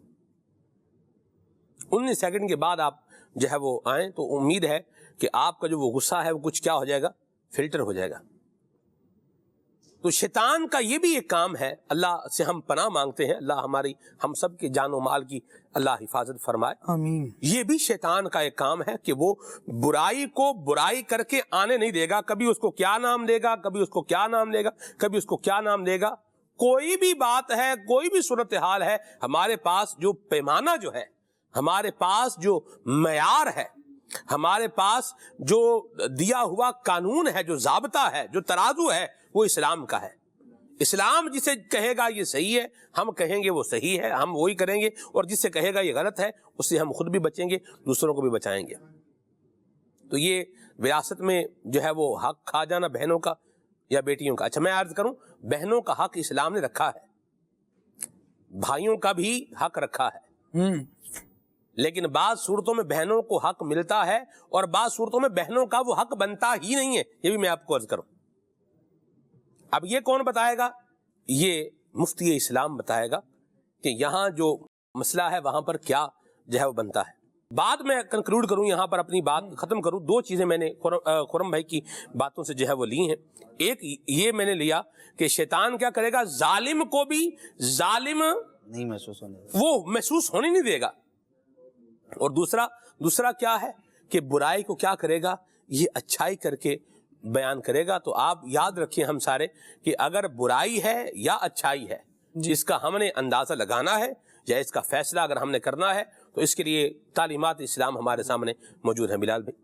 19 سیکنڈ کے بعد آپ جو ہے وہ آئیں، تو امید ہے کہ آپ کا جو وہ غصہ ہے وہ کچھ کیا ہو جائے گا، فلٹر ہو جائے گا۔ تو شیطان کا یہ بھی ایک کام ہے، اللہ سے ہم پناہ مانگتے ہیں، اللہ ہماری ہم سب کے جان و مال کی اللہ حفاظت فرمائے، آمین۔ یہ بھی شیطان کا ایک کام ہے کہ وہ برائی کو برائی کر کے آنے نہیں دے گا، کبھی اس کو کیا نام دے گا، کبھی اس کو کیا نام دے گا، کبھی اس کو کیا نام دے گا۔ کوئی بھی بات ہے، کوئی بھی صورتحال ہے، ہمارے پاس جو پیمانہ جو ہے، ہمارے پاس جو معیار ہے، ہمارے پاس جو دیا ہوا قانون ہے، جو ضابطہ ہے، جو ترازو ہے، وہ اسلام کا ہے۔ اسلام جسے کہے گا یہ صحیح ہے، ہم کہیں گے وہ صحیح ہے، ہم وہی کریں گے، اور جس سے کہے گا یہ غلط ہے، اس سے ہم خود بھی بچیں گے، دوسروں کو بھی بچائیں گے۔ تو یہ وراثت میں جو ہے وہ حق کھا جانا بہنوں کا یا بیٹیوں کا۔ اچھا میں عرض کروں، بہنوں کا حق اسلام نے رکھا ہے، بھائیوں کا بھی حق رکھا ہے، لیکن بعض صورتوں میں بہنوں کو حق ملتا ہے اور بعض صورتوں میں بہنوں کا وہ حق بنتا ہی نہیں ہے، یہ بھی میں آپ کو عرض کروں۔ اب یہ کون بتائے گا؟ یہ مفتی اسلام بتائے گا کہ یہاں جو مسئلہ ہے وہاں پر کیا جو ہے وہ بنتا ہے۔ بعد میں کنکلوڈ کروں، یہاں پر اپنی بات ختم کروں، دو چیزیں میں نے خرم بھائی کی باتوں سے جو ہے وہ لی ہیں۔ ایک یہ میں نے لیا کہ شیطان کیا کرے گا، ظالم کو بھی ظالم نہیں محسوس ہونے دے، وہ محسوس ہونے نہیں دے گا، اور دوسرا کیا ہے کہ برائی کو کیا کرے گا، یہ اچھائی کر کے بیان کرے گا۔ تو آپ یاد رکھیں ہم سارے کہ اگر برائی ہے یا اچھائی ہے، جس کا ہم نے اندازہ لگانا ہے یا اس کا فیصلہ اگر ہم نے کرنا ہے تو اس کے لیے تعلیمات اسلام ہمارے سامنے موجود ہیں۔ بلال بھائی،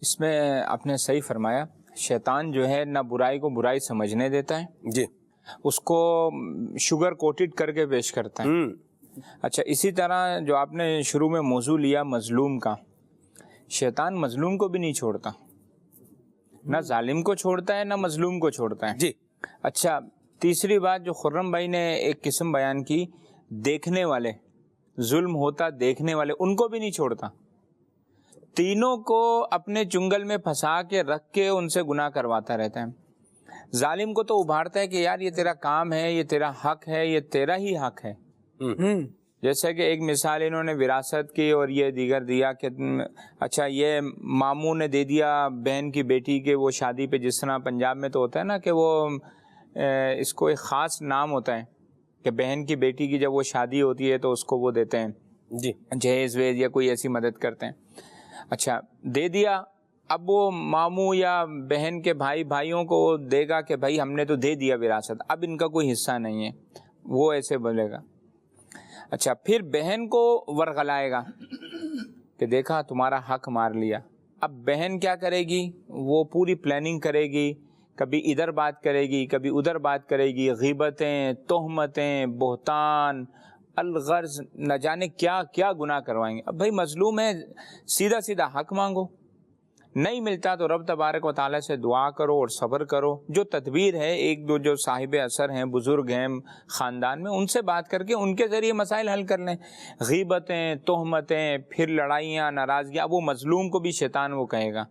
اس میں آپ نے صحیح فرمایا، شیطان جو ہے نہ برائی کو برائی سمجھنے دیتا ہے، جی، اس کو شوگر کوٹڈ کر کے پیش کرتا ہے۔ اچھا، اسی طرح جو آپ نے شروع میں موضوع لیا مظلوم کا، شیطان مظلوم کو بھی نہیں چھوڑتا، نہ ظالم کو چھوڑتا ہے نہ مظلوم کو چھوڑتا ہے۔ جی، اچھا، تیسری بات جو خرم بھائی نے ایک قسم بیان کی، دیکھنے والے، ظلم ہوتا دیکھنے والے، ان کو بھی نہیں چھوڑتا، تینوں کو اپنے چنگل میں پھنسا کے رکھ کے ان سے گناہ کرواتا رہتا ہے۔ ظالم کو تو ابھارتا ہے کہ یار یہ تیرا کام ہے، یہ تیرا حق ہے، یہ تیرا ہی حق ہے۔ جیسے کہ ایک مثال انہوں نے وراثت کی اور یہ دیگر دیا کہ اچھا یہ ماموں نے دے دیا بہن کی بیٹی کے وہ شادی پہ، جس طرح پنجاب میں تو ہوتا ہے نا کہ وہ اس کو ایک خاص نام ہوتا ہے کہ بہن کی بیٹی کی جب وہ شادی ہوتی ہے تو اس کو وہ دیتے ہیں جی، جہیز ویز یا کوئی ایسی مدد کرتے ہیں۔ اچھا، دے دیا، اب وہ ماموں یا بہن کے بھائیوں کو دے گا کہ بھائی ہم نے تو دے دیا وراثت، اب ان کا کوئی حصہ نہیں ہے، وہ ایسے بولے گا۔ اچھا، پھر بہن کو ورغلائے گا کہ دیکھا تمہارا حق مار لیا۔ اب بہن کیا کرے گی، وہ پوری پلاننگ کرے گی، کبھی ادھر بات کرے گی کبھی ادھر بات کرے گی، غیبتیں، تہمتیں، بہتان، الغرض، نہ جانے کیا کیا گناہ کروائیں گے۔ اب بھائی مظلوم ہے، سیدھا سیدھا حق مانگو، نہیں ملتا تو رب تبارک و تعالیٰ سے دعا کرو اور صبر کرو، جو تدبیر ہے، ایک دو جو صاحب اثر ہیں، بزرگ ہیں خاندان میں، ان سے بات کر کے ان کے ذریعے مسائل حل کر لیں۔ غیبتیں، تہمتیں، پھر لڑائیاں، ناراضگیاں، اب وہ مظلوم کو بھی شیطان وہ کہے گا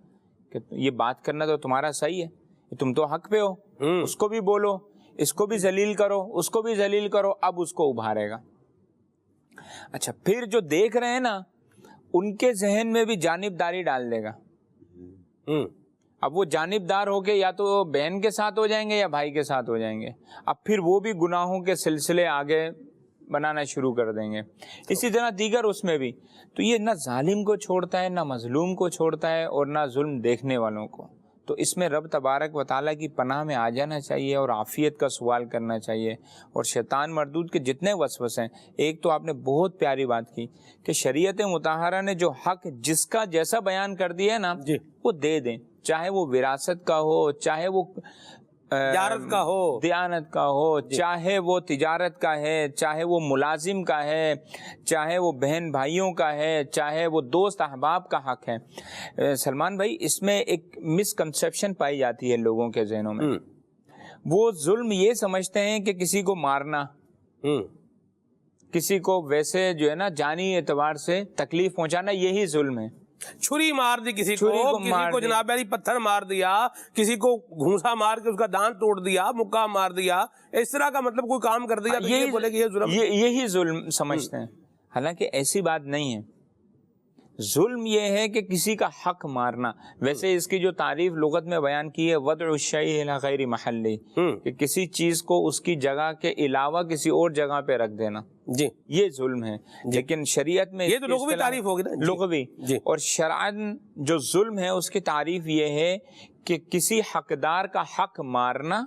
کہ یہ بات کرنا تو تمہارا صحیح ہے، تم تو حق پہ ہو، اس کو بھی بولو، اس کو بھی ذلیل کرو، اس کو بھی ذلیل کرو، اب اس کو ابھارے گا۔ اچھا، پھر جو دیکھ رہے ہیں نا، ان کے ذہن میں بھی جانبداری ڈال دے گا۔ اب وہ جانبدار ہو کے یا تو بہن کے ساتھ ہو جائیں گے یا بھائی کے ساتھ ہو جائیں گے، اب پھر وہ بھی گناہوں کے سلسلے آگے بنانا شروع کر دیں گے۔ اسی طرح دیگر اس میں بھی، تو یہ نہ ظالم کو چھوڑتا ہے، نہ مظلوم کو چھوڑتا ہے، اور نہ ظلم دیکھنے والوں کو۔ تو اس میں رب تبارک و تعالیٰ کی پناہ میں آ جانا چاہیے اور عافیت کا سوال کرنا چاہیے، اور شیطان مردود کے جتنے وسوسے ہیں۔ ایک تو آپ نے بہت پیاری بات کی کہ شریعت مطہرہ نے جو حق جس کا جیسا بیان کر دیا ہے نا، وہ دے دیں، چاہے وہ وراثت کا ہو، چاہے وہ تجارت کا ہو، دیانت کا ہو، چاہے وہ تجارت کا ہے، چاہے وہ ملازم کا ہے، چاہے وہ بہن بھائیوں کا ہے، چاہے وہ دوست احباب کا حق ہے۔ سلمان بھائی، اس میں ایک مسکنسیپشن پائی جاتی ہے لوگوں کے ذہنوں میں، وہ ظلم یہ سمجھتے ہیں کہ کسی کو مارنا، کسی کو ویسے جو ہے نا جانی اعتبار سے تکلیف پہنچانا، یہی ظلم ہے۔ چھری مار دی کسی کو جناب علی پتھر مار دیا، کسی کو گھونسا مار کے اس کا دانت توڑ دیا، مکہ مار دیا، اس طرح کا مطلب کوئی کام کر دیا تو یہ بولے کہ یہ ظلم، یہی ظلم سمجھتے ہیں۔ حالانکہ ایسی بات نہیں ہے، ظلم یہ ہے کہ کسی کا حق مارنا۔ ویسے اس کی جو تعریف لغت میں بیان کی ہے، وضع الشیء الی غیر محلہ، کہ کسی چیز کو اس کی جگہ کے علاوہ کسی اور جگہ پہ رکھ دینا، جی یہ ظلم ہے۔ لیکن شریعت میں یہ تو لغوی تعریف ہوگی نا، لغوی، اور شرعاً جو ظلم ہے اس کی تعریف یہ ہے کہ کسی حقدار کا حق مارنا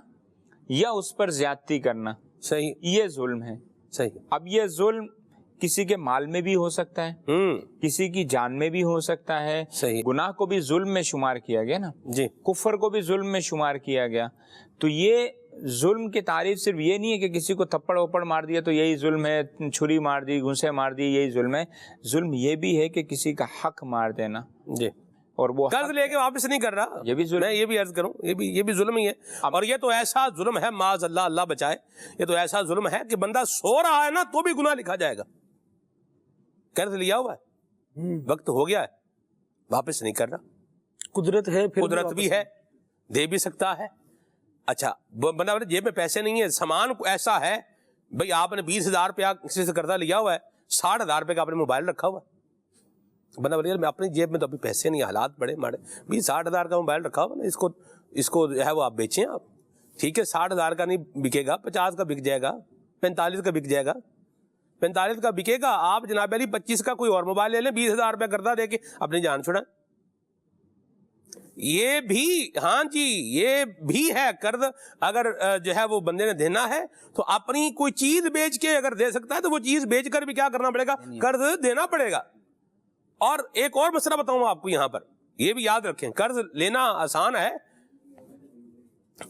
یا اس پر زیادتی کرنا، صحیح، یہ ظلم ہے۔ صحیح۔ اب یہ ظلم کسی کے مال میں بھی ہو سکتا ہے، کسی کی جان میں بھی ہو سکتا ہے. صحیح. گناہ کو بھی ظلم میں شمار کیا گیا نا جی. کفر کو بھی ظلم میں شمار کیا گیا. تو یہ ظلم کی تعریف صرف یہ نہیں ہے کہ کسی کو تھپڑ اوپڑ مار دیا تو یہی ظلم ہے، چھری مار دی، گھونسے مار دی یہی ظلم ہے. ظلم یہ بھی ہے کہ کسی کا حق مار دینا. جی. اور وہ قرض لے کے واپس نہیں کر رہا، یہ بھی ظلم. میں یہ بھی عرض کروں یہ بھی ظلم ہی ہے. اور یہ تو ایسا ظلم ہے، معاذ اللہ، اللہ بچائے، یہ تو ایسا ظلم ہے کہ بندہ سو رہا ہے نا تو بھی گناہ لکھا جائے گا. قرض لیا ہوا ہے، وقت ہو گیا ہے، واپس نہیں کر رہا. قدرت ہے، پھر قدرت بھی ہے، دے بھی سکتا ہے. اچھا بندہ جیب میں پیسے نہیں ہے، سامان ایسا ہے، بھئی آپ نے 20,000 روپیہ کسی سے قرضہ لیا ہوا ہے، 60,000 روپے کا آپ نے موبائل رکھا ہوا ہے. بندہ بولے میں اپنی جیب میں تو ابھی پیسے نہیں، حالات بڑے ماڑے، 20-60,000 کا موبائل رکھا ہوا نا، اس کو جو ہے وہ آپ بیچیں. آپ ٹھیک ہے 60,000 کا نہیں بکے گا، 50 کا بک جائے گا، 45 کا بک جائے گا، 45 کا بکے گا. آپ جناب علی 25 کا کوئی اور موبائل لے لیں، 20,000 روپے قرضہ دے کے اپنی جان چھڑائیں. یہ بھی ہاں جی یہ بھی ہے قرض. اگر جو ہے وہ بندے نے دینا ہے تو اپنی کوئی چیز بیچ کے اگر دے سکتا ہے تو وہ چیز بیچ کر بھی کیا کرنا پڑے گا، قرض دینا پڑے گا. اور ایک اور مسئلہ بتاؤں آپ کو یہاں پر، یہ بھی یاد رکھیں، قرض لینا آسان ہے،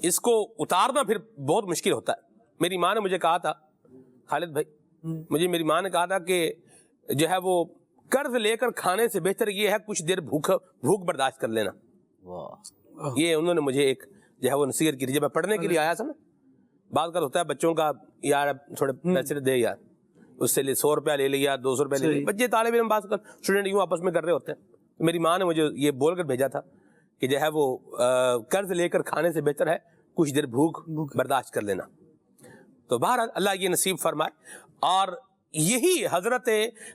اس کو اتارنا پھر بہت مشکل ہوتا ہے. میری ماں نے مجھے کہا تھا، خالد بھائی میری ماں نے کہا تھا کہ جو ہے وہ قرض لے کر کھانے سے بہتر یہ ہے کچھ دیر بھوک برداشت کر لینا. یہ انہوں نے مجھے ایک جو ہے وہ نصیحت کی تھی جب میں پڑھنے کے لیے آیا تھا نا. بعض کا ہوتا ہے بچوں کا، یار تھوڑے پیسے دے یار، اس سے 100 روپیہ لے لیا، 200 روپیہ لے لیا. بچے طالب علم بات کر اسٹوڈنٹ یوں آپس میں کر رہے ہوتے ہیں. میری ماں نے مجھے یہ بول کر بھیجا تھا کہ جو ہے وہ قرض لے کر کھانے سے بہتر ہے کچھ دیر بھوک برداشت کر لینا. تو بہرحال اللہ یہ نصیب فرمائے. اور یہی حضرت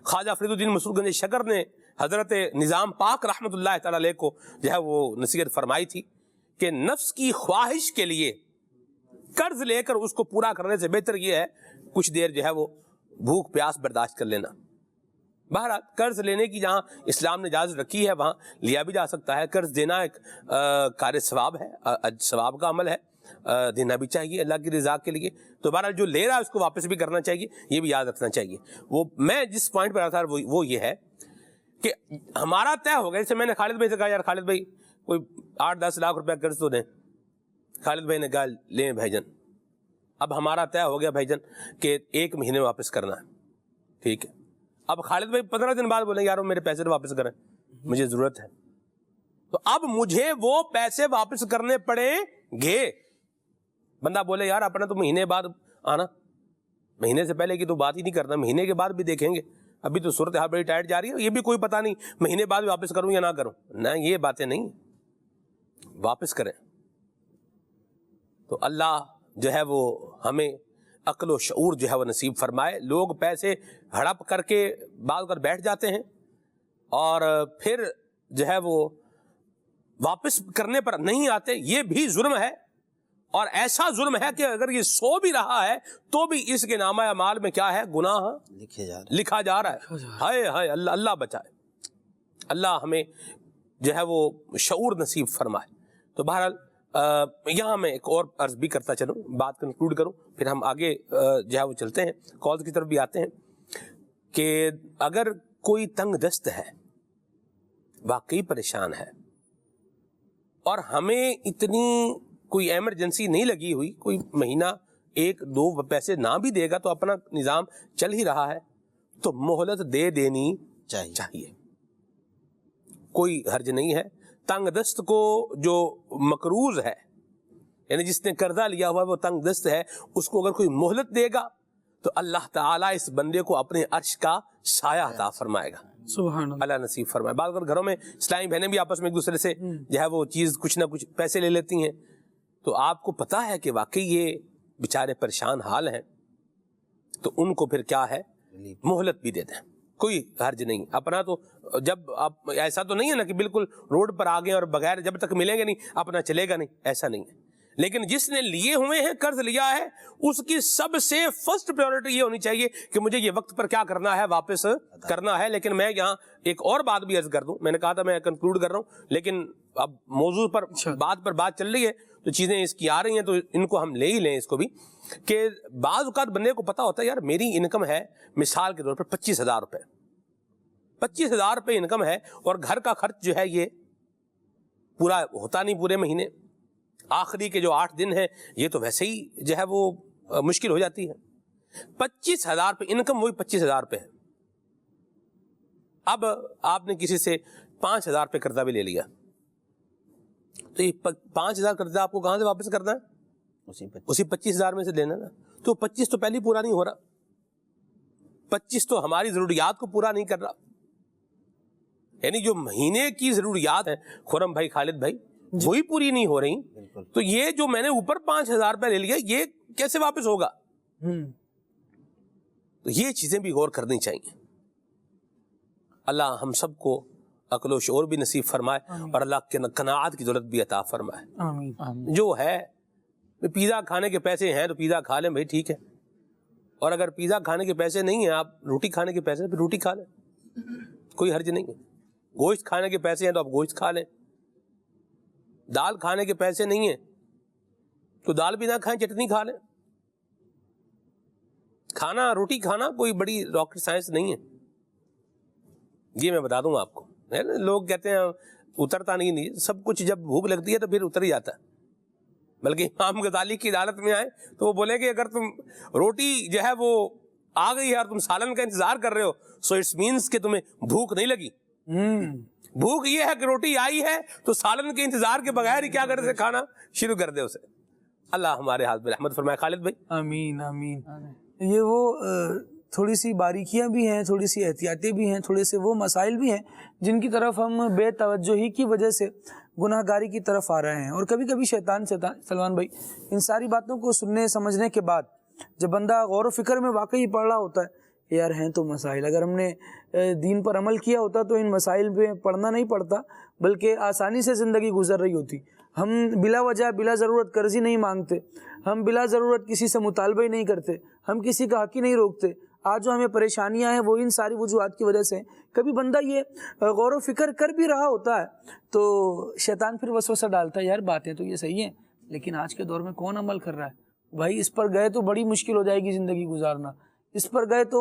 خواجہ فرید الدین مسعود گنج شکر نے حضرت نظام پاک رحمۃ اللہ تعالی علیہ کو جو ہے وہ نصیحت فرمائی تھی کہ نفس کی خواہش کے لیے قرض لے کر اس کو پورا کرنے سے بہتر یہ ہے کچھ دیر جو ہے وہ بھوک پیاس برداشت کر لینا. بہرحال قرض لینے کی جہاں اسلام نے اجازت رکھی ہے وہاں لیا بھی جا سکتا ہے. قرض دینا ایک کار ثواب ہے، ثواب کا عمل ہے، دینا بھی چاہیے اللہ کی رضا کے لیے. تو بہرحال جو لے رہا ہے اس کو واپس بھی کرنا چاہیے، یہ بھی یاد رکھنا چاہیے. وہ میں جس پوائنٹ پر آتا تھا وہ یہ ہے کہ ہمارا طے ہو گیا. جیسے میں نے خالد بھائی سے کہا یار خالد بھائی کوئی 8-10 لاکھ روپے قرض تو دیں. خالد بھائی نے کہا لیں بھائی جان. اب ہمارا طے ہو گیا بھائی جان کہ 1 مہینے واپس کرنا ہے. ٹھیک ہے. اب خالد بھائی 15 دن بعد بولیں یار میرے پیسے واپس کریں، مجھے ضرورت ہے. تو اب مجھے وہ پیسے واپس کرنے پڑے گے. بندہ بولے یار اپنا تو مہینے بعد آنا، مہینے سے پہلے کی تو بات ہی نہیں کرنا، مہینے کے بعد بھی دیکھیں گے، ابھی تو صورتحال بڑی ٹائٹ جا رہی ہے، یہ بھی کوئی پتہ نہیں مہینے بعد واپس کروں یا نہ کروں. نہ یہ باتیں نہیں، واپس کریں. تو اللہ جو ہے وہ ہمیں عقل و شعور جو ہے وہ نصیب فرمائے. لوگ پیسے ہڑپ کر کے بعض کر بیٹھ جاتے ہیں اور پھر جو ہے وہ واپس کرنے پر نہیں آتے. یہ بھی ظلم ہے، اور ایسا ظلم ہے کہ اگر یہ سو بھی رہا ہے تو بھی اس کے نامہ اعمال میں کیا ہے، گناہ لکھا جا رہا ہے. ہائے ہائے اللہ بچائے. اللہ ہمیں جو ہے وہ شعور نصیب فرمائے. تو بہرحال یہاں میں ایک اور عرض بھی کرتا چلوں، بات کنکلوڈ کروں، پھر ہم آگے جو ہے وہ چلتے ہیں، کالز کی طرف بھی آتے ہیں. کہ اگر کوئی تنگ دست ہے، واقعی پریشان ہے، اور ہمیں اتنی کوئی ایمرجنسی نہیں لگی ہوئی، کوئی مہینہ 1-2 پیسے نہ بھی دے گا تو اپنا نظام چل ہی رہا ہے، تو مہلت دے دینی چاہیے، کوئی حرج نہیں ہے. تنگ دست کو جو مقروض ہے، یعنی جس نے قرضہ لیا ہوا ہے وہ تنگ دست ہے، اس کو اگر کوئی مہلت دے گا تو اللہ تعالیٰ اس بندے کو اپنے عرش کا سایہ عطا فرمائے گا. سبحان اللہ. اللہ نصیب فرمائے. بعض اگر گھروں میں اسلامی بہنیں بھی آپس میں ایک دوسرے سے جو ہے وہ چیز کچھ نہ کچھ پیسے لے لیتی ہیں، تو آپ کو پتا ہے کہ واقعی یہ بیچارے پریشان حال ہیں، تو ان کو پھر کیا ہے، مہلت بھی دے دیں، کوئی حرج نہیں. اپنا تو جب آپ ایسا تو نہیں ہے نا کہ بالکل روڈ پر آ گئے اور بغیر جب تک ملیں گے نہیں اپنا چلے گا نہیں، ایسا نہیں ہے. لیکن جس نے لیے ہوئے ہیں، قرض لیا ہے، اس کی سب سے فرسٹ پریورٹی یہ ہونی چاہیے کہ مجھے یہ وقت پر کیا کرنا ہے، واپس کرنا ہے. لیکن میں یہاں ایک اور بات بھی عرض کر دوں، میں نے کہا تھا میں کنکلوڈ کر رہا ہوں، لیکن اب موضوع پر بات چل رہی ہے جو چیزیں اس کی آ رہی ہیں تو ان کو ہم لے ہی لیں اس کو بھی، کہ بعض اوقات بندے کو پتہ ہوتا ہے یار میری انکم ہے مثال کے طور پر 25,000 روپے، 25,000 روپے انکم ہے، اور گھر کا خرچ جو ہے یہ پورا ہوتا نہیں پورے مہینے، آخری کے جو 8 دن ہیں یہ تو ویسے ہی جو ہے وہ مشکل ہو جاتی ہے۔ 25,000 روپے انکم، وہی 25,000 روپے ہے۔ اب آپ نے کسی سے 5,000 روپے قرضہ بھی لے لیا، تو یہ 5,000 قرضہ آپ کو کہاں سے واپس کرنا ہے؟ اسی 25,000 میں سے لینا نا۔ تو 25 تو پہلے پورا نہیں ہو رہا، 25 تو ہماری ضروریات کو پورا نہیں کر رہا، یعنی جو مہینے کی ضروریات ہیں خرم بھائی، خالد بھائی، وہی پوری نہیں ہو رہی، تو یہ جو میں نے اوپر 5,000 روپے لے لیا یہ کیسے واپس ہوگا؟ تو یہ چیزیں بھی غور کرنی چاہیے۔ اللہ ہم سب کو عقل و شعور بھی نصیب فرمائے، اور اللہ کے قناعت کی دولت بھی عطا فرمائے۔ آمین۔ جو ہے پیزا کھانے کے پیسے ہیں تو پیزا کھا لیں بھائی، ٹھیک ہے، اور اگر پیزا کھانے کے پیسے نہیں ہیں، آپ روٹی کھانے کے پیسے ہیں، پھر روٹی کھا لیں، کوئی حرج نہیں ہے۔ گوشت کھانے کے پیسے ہیں تو آپ گوشت کھا لیں، دال کھانے کے پیسے نہیں ہیں تو دال بھی نہ کھائیں، چٹنی کھا لیں۔ کھانا، روٹی کھانا کوئی بڑی راکٹ سائنس نہیں ہے، یہ میں بتا دوں آپ کو۔ لوگ کہتے ہیں اترتا نہیں، سب کچھ جب بھوک لگتی ہے تو پھر اتر ہی جاتا ہے۔ بلکہ امام غزالی کی عدالت میں آئے تو وہ بولے کہ اگر تم روٹی جو ہے وہ آ گئی ہے اور تم سالن کا انتظار کر رہے ہو، سو اٹس مینس کہ تمہیں بھوک نہیں لگی۔ بھوک یہ ہے کہ روٹی آئی ہے تو سالن کے انتظار کے بغیر ہی کیا کرے سے کھانا شروع کر دے اسے۔ اللہ ہمارے حال میں رحمت فرمائے۔ خالد بھائی؟ آمین آمین۔ یہ وہ تھوڑی سی باریکیاں بھی ہیں، تھوڑی سی احتیاطیں بھی ہیں، تھوڑے سے وہ مسائل بھی ہیں جن کی طرف ہم بے توجہی کی وجہ سے گناہ گاری کی طرف آ رہے ہیں، اور کبھی کبھی شیطان سلمان بھائی ان ساری باتوں کو سننے سمجھنے کے بعد جب بندہ غور و فکر میں واقعی پڑ رہا ہوتا ہے، یار ہیں تو مسائل، اگر ہم نے دین پر عمل کیا ہوتا تو ان مسائل پہ پڑھنا نہیں پڑتا، بلکہ آسانی سے زندگی گزر رہی ہوتی۔ ہم بلا وجہ بلا ضرورت قرض ہی نہیں مانگتے، ہم بلا ضرورت کسی سے مطالبہ ہی نہیں کرتے، ہم کسی کا حق ہی نہیں روکتے۔ آج جو ہمیں پریشانیاں ہیں وہ ان ساری وجوہات کی وجہ سے۔ کبھی بندہ یہ غور و فکر کر بھی رہا ہوتا ہے تو شیطان پھر وسوسہ ڈالتا ہے، یار باتیں تو یہ صحیح ہیں لیکن آج کے دور میں کون عمل کر رہا ہے؟ بھائی اس پر گئے تو بڑی مشکل ہو جائے گی زندگی گزارنا، اس پر گئے تو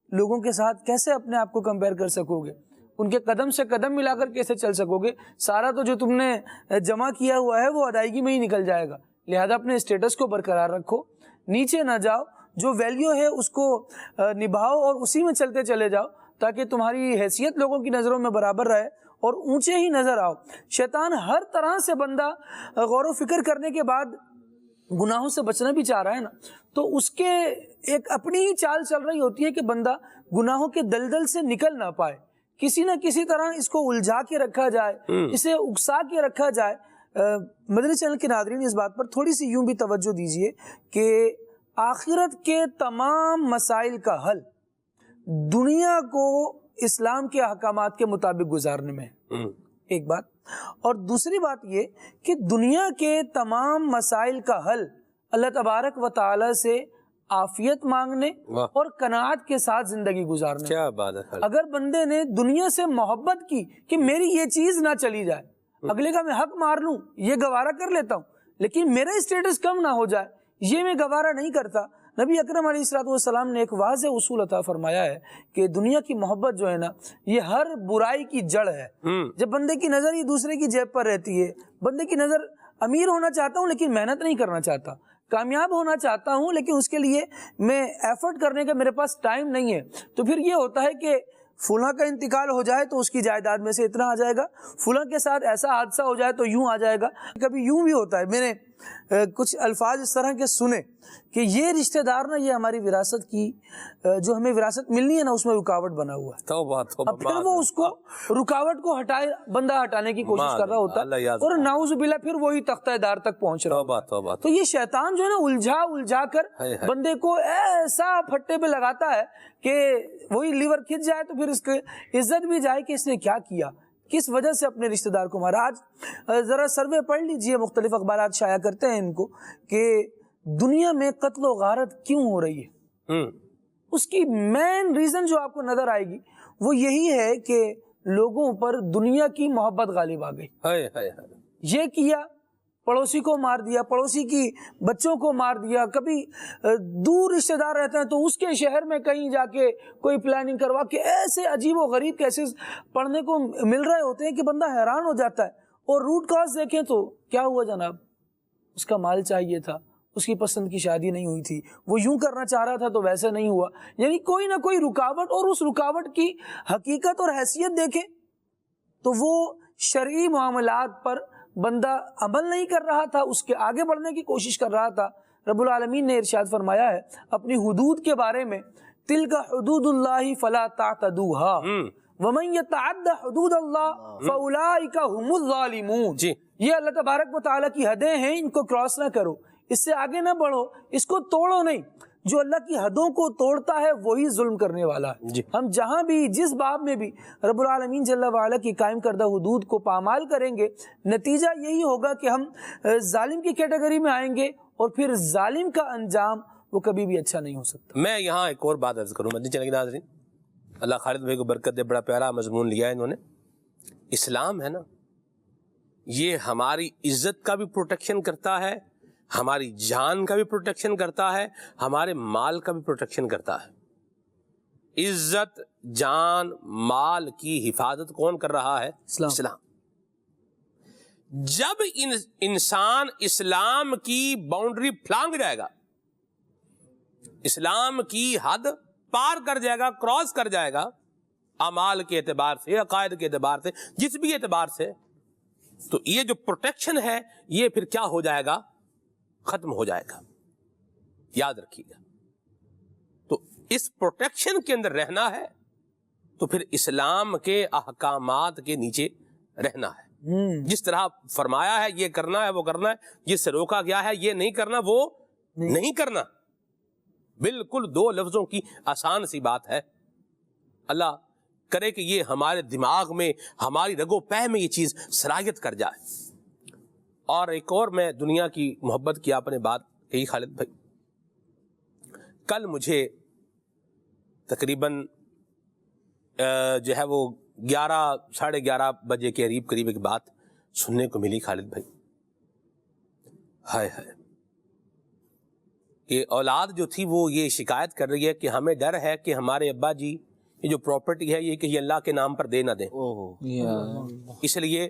لوگوں کے ساتھ کیسے اپنے آپ کو کمپیئر کر سکو گے، ان کے قدم سے قدم ملا کر کیسے چل سکو گے؟ سارا تو جو تم نے جمع کیا ہوا ہے وہ ادائیگی میں ہی نکل جائے گا۔ لہذا اپنے اسٹیٹس کو برقرار رکھو، نیچے نہ جاؤ، جو ویلیو ہے اس کو نبھاؤ اور اسی میں چلتے چلے جاؤ تاکہ تمہاری حیثیت لوگوں کی نظروں میں برابر رہے اور اونچے ہی نظر آؤ۔ شیطان ہر طرح سے بندہ غور و فکر کرنے کے بعد گناہوں سے بچنا بھی چاہ رہا ہے نا، تو اس کے ایک اپنی ہی چال چل رہی ہوتی ہے کہ بندہ گناہوں کے دلدل سے نکل نہ پائے، کسی نہ کسی طرح اس کو الجھا کے رکھا جائے، اسے اکسا کے رکھا جائے۔ مدنی چینل کے ناظرین اس بات پر تھوڑی سی یوں بھی توجہ دیجئے کہ آخرت کے تمام مسائل کا حل دنیا کو اسلام کے احکامات کے مطابق گزارنے میں ہے، ایک بات۔ اور دوسری بات یہ کہ دنیا کے تمام مسائل کا حل اللہ تبارک و تعالی سے عافیت مانگنے اور قناعت کے ساتھ زندگی گزارنے۔ کیا بات ہے۔ اگر بندے نے دنیا سے محبت کی کہ میری یہ چیز نہ چلی جائے، اگلے کا میں حق مار لوں یہ گوارا کر لیتا ہوں، لیکن میرا اسٹیٹس کم نہ ہو جائے یہ میں گوارا نہیں کرتا۔ نبی اکرم علیہ الصلوۃ والسلام نے ایک واضح اصول عطا فرمایا ہے کہ دنیا کی محبت جو ہے نا یہ ہر برائی کی جڑ ہے۔ جب بندے کی نظر یہ دوسرے کی جیب پر رہتی ہے، بندے کی نظر امیر ہونا چاہتا ہوں لیکن محنت نہیں کرنا چاہتا، کامیاب ہونا چاہتا ہوں لیکن اس کے لیے میں ایفرٹ کرنے کا میرے پاس ٹائم نہیں ہے، تو پھر یہ ہوتا ہے کہ فلاں کا انتقال ہو جائے تو اس کی جائیداد میں سے اتنا آ جائے گا، فلاں کے ساتھ ایسا حادثہ ہو جائے تو یوں آ جائے گا۔ کبھی یوں بھی ہوتا ہے، میں نے کچھ الفاظ اس طرح کے سنے کہ یہ رشتہ دار نا یہ ہماری وراثت کی جو ہمیں وراثت ملنی ہے نا اس میں رکاوٹ بنا ہوا ہے۔ اب پھر وہ اس کو رکاوٹ کو بندہ ہٹانے کی کوشش کر رہا ہوتا ہے اور نعوذ باللہ پھر وہی تختہ دار تک پہنچ رہا ہوتا ہے۔ تو یہ شیطان جو ہے نا الجھا کر بندے کو ایسا پھٹے پہ لگاتا ہے کہ وہی لیور کھچ جائے تو پھر اس کی عزت بھی جائے کہ اس نے کیا کیا، کس وجہ سے اپنے رشتہ دار کو مارا۔ آج ذرا سروے پڑھ لیجئے، مختلف اخبارات شائع کرتے ہیں ان کو کہ دنیا میں قتل و غارت کیوں ہو رہی ہے۔ اس کی مین ریزن جو آپ کو نظر آئے گی وہ یہی ہے کہ لوگوں پر دنیا کی محبت غالب آ گئی۔ یہ کیا پڑوسی کو مار دیا، پڑوسی کی بچوں کو مار دیا، کبھی دور رشتہ دار رہتے ہیں تو اس کے شہر میں کہیں جا کے کوئی پلاننگ کروا کے، ایسے عجیب و غریب کیسز پڑھنے کو مل رہے ہوتے ہیں کہ بندہ حیران ہو جاتا ہے. اور روٹ کاز دیکھیں تو کیا ہوا جناب، اس کا مال چاہیے تھا، اس کی پسند کی شادی نہیں ہوئی تھی، وہ یوں کرنا چاہ رہا تھا تو ویسے نہیں ہوا. یعنی کوئی نہ کوئی رکاوٹ، اور اس رکاوٹ کی حقیقت اور حیثیت دیکھیں تو وہ شرعی معاملات پر بندہ عمل نہیں کر رہا تھا، اس کے آگے بڑھنے کی کوشش کر رہا تھا. رب العالمین نے ارشاد فرمایا ہے اپنی حدود کے بارے میں، تلک حدود اللہ فلا تعتدوها ومن يتعد حدود اللہ فاولئک هم الظالمون. یہ اللہ تبارک و تعالیٰ کی حدیں ہیں، ان کو کراس نہ کرو، اس سے آگے نہ بڑھو، اس کو توڑو نہیں. جو اللہ کی حدوں کو توڑتا ہے وہی ظلم کرنے والا ہے. ہم جہاں بھی جس باب میں بھی رب العالمین جل وعلا کی قائم کردہ حدود کو پامال کریں گے، نتیجہ یہی ہوگا کہ ہم ظالم کی کیٹیگری میں آئیں گے، اور پھر ظالم کا انجام وہ کبھی بھی اچھا نہیں ہو سکتا. میں یہاں ایک اور بات عرض کروں مدنی چینل کے ناظرین، اللہ خالد بھائی کو برکت دے، بڑا پیارا مضمون لیا ہے انہوں نے. اسلام ہے نا، یہ ہماری عزت کا بھی پروٹیکشن کرتا ہے، ہماری جان کا بھی پروٹیکشن کرتا ہے، ہمارے مال کا بھی پروٹیکشن کرتا ہے. عزت، جان، مال کی حفاظت کون کر رہا ہے؟ اسلام. جب انسان اسلام کی باؤنڈری پھلانگ جائے گا، اسلام کی حد پار کر جائے گا، کراس کر جائے گا، اعمال کے اعتبار سے، عقائد کے اعتبار سے، جس بھی اعتبار سے، تو یہ جو پروٹیکشن ہے یہ پھر کیا ہو جائے گا؟ ختم ہو جائے گا. یاد رکھیے گا. تو اس پروٹیکشن کے اندر رہنا ہے تو پھر اسلام کے احکامات کے نیچے رہنا ہے. جس طرح فرمایا ہے یہ کرنا ہے وہ کرنا ہے، جس سے روکا گیا ہے یہ نہیں کرنا وہ نہیں کرنا. بالکل دو لفظوں کی آسان سی بات ہے. اللہ کرے کہ یہ ہمارے دماغ میں، ہماری رگو پہ میں یہ چیز سرایت کر جائے. اور ایک اور میں دنیا کی محبت کی آپ نے بات کہی خالد بھائی، کل مجھے تقریباً جو ہے وہ 11 ساڑھے 11 بجے کے قریب ایک بات سننے کو ملی خالد بھائی. ہائے ہائے، کہ اولاد جو تھی وہ یہ شکایت کر رہی ہے کہ ہمیں ڈر ہے کہ ہمارے ابا جی یہ جو پراپرٹی ہے یہ کہ یہ اللہ کے نام پر دے نہ دیں، اس لیے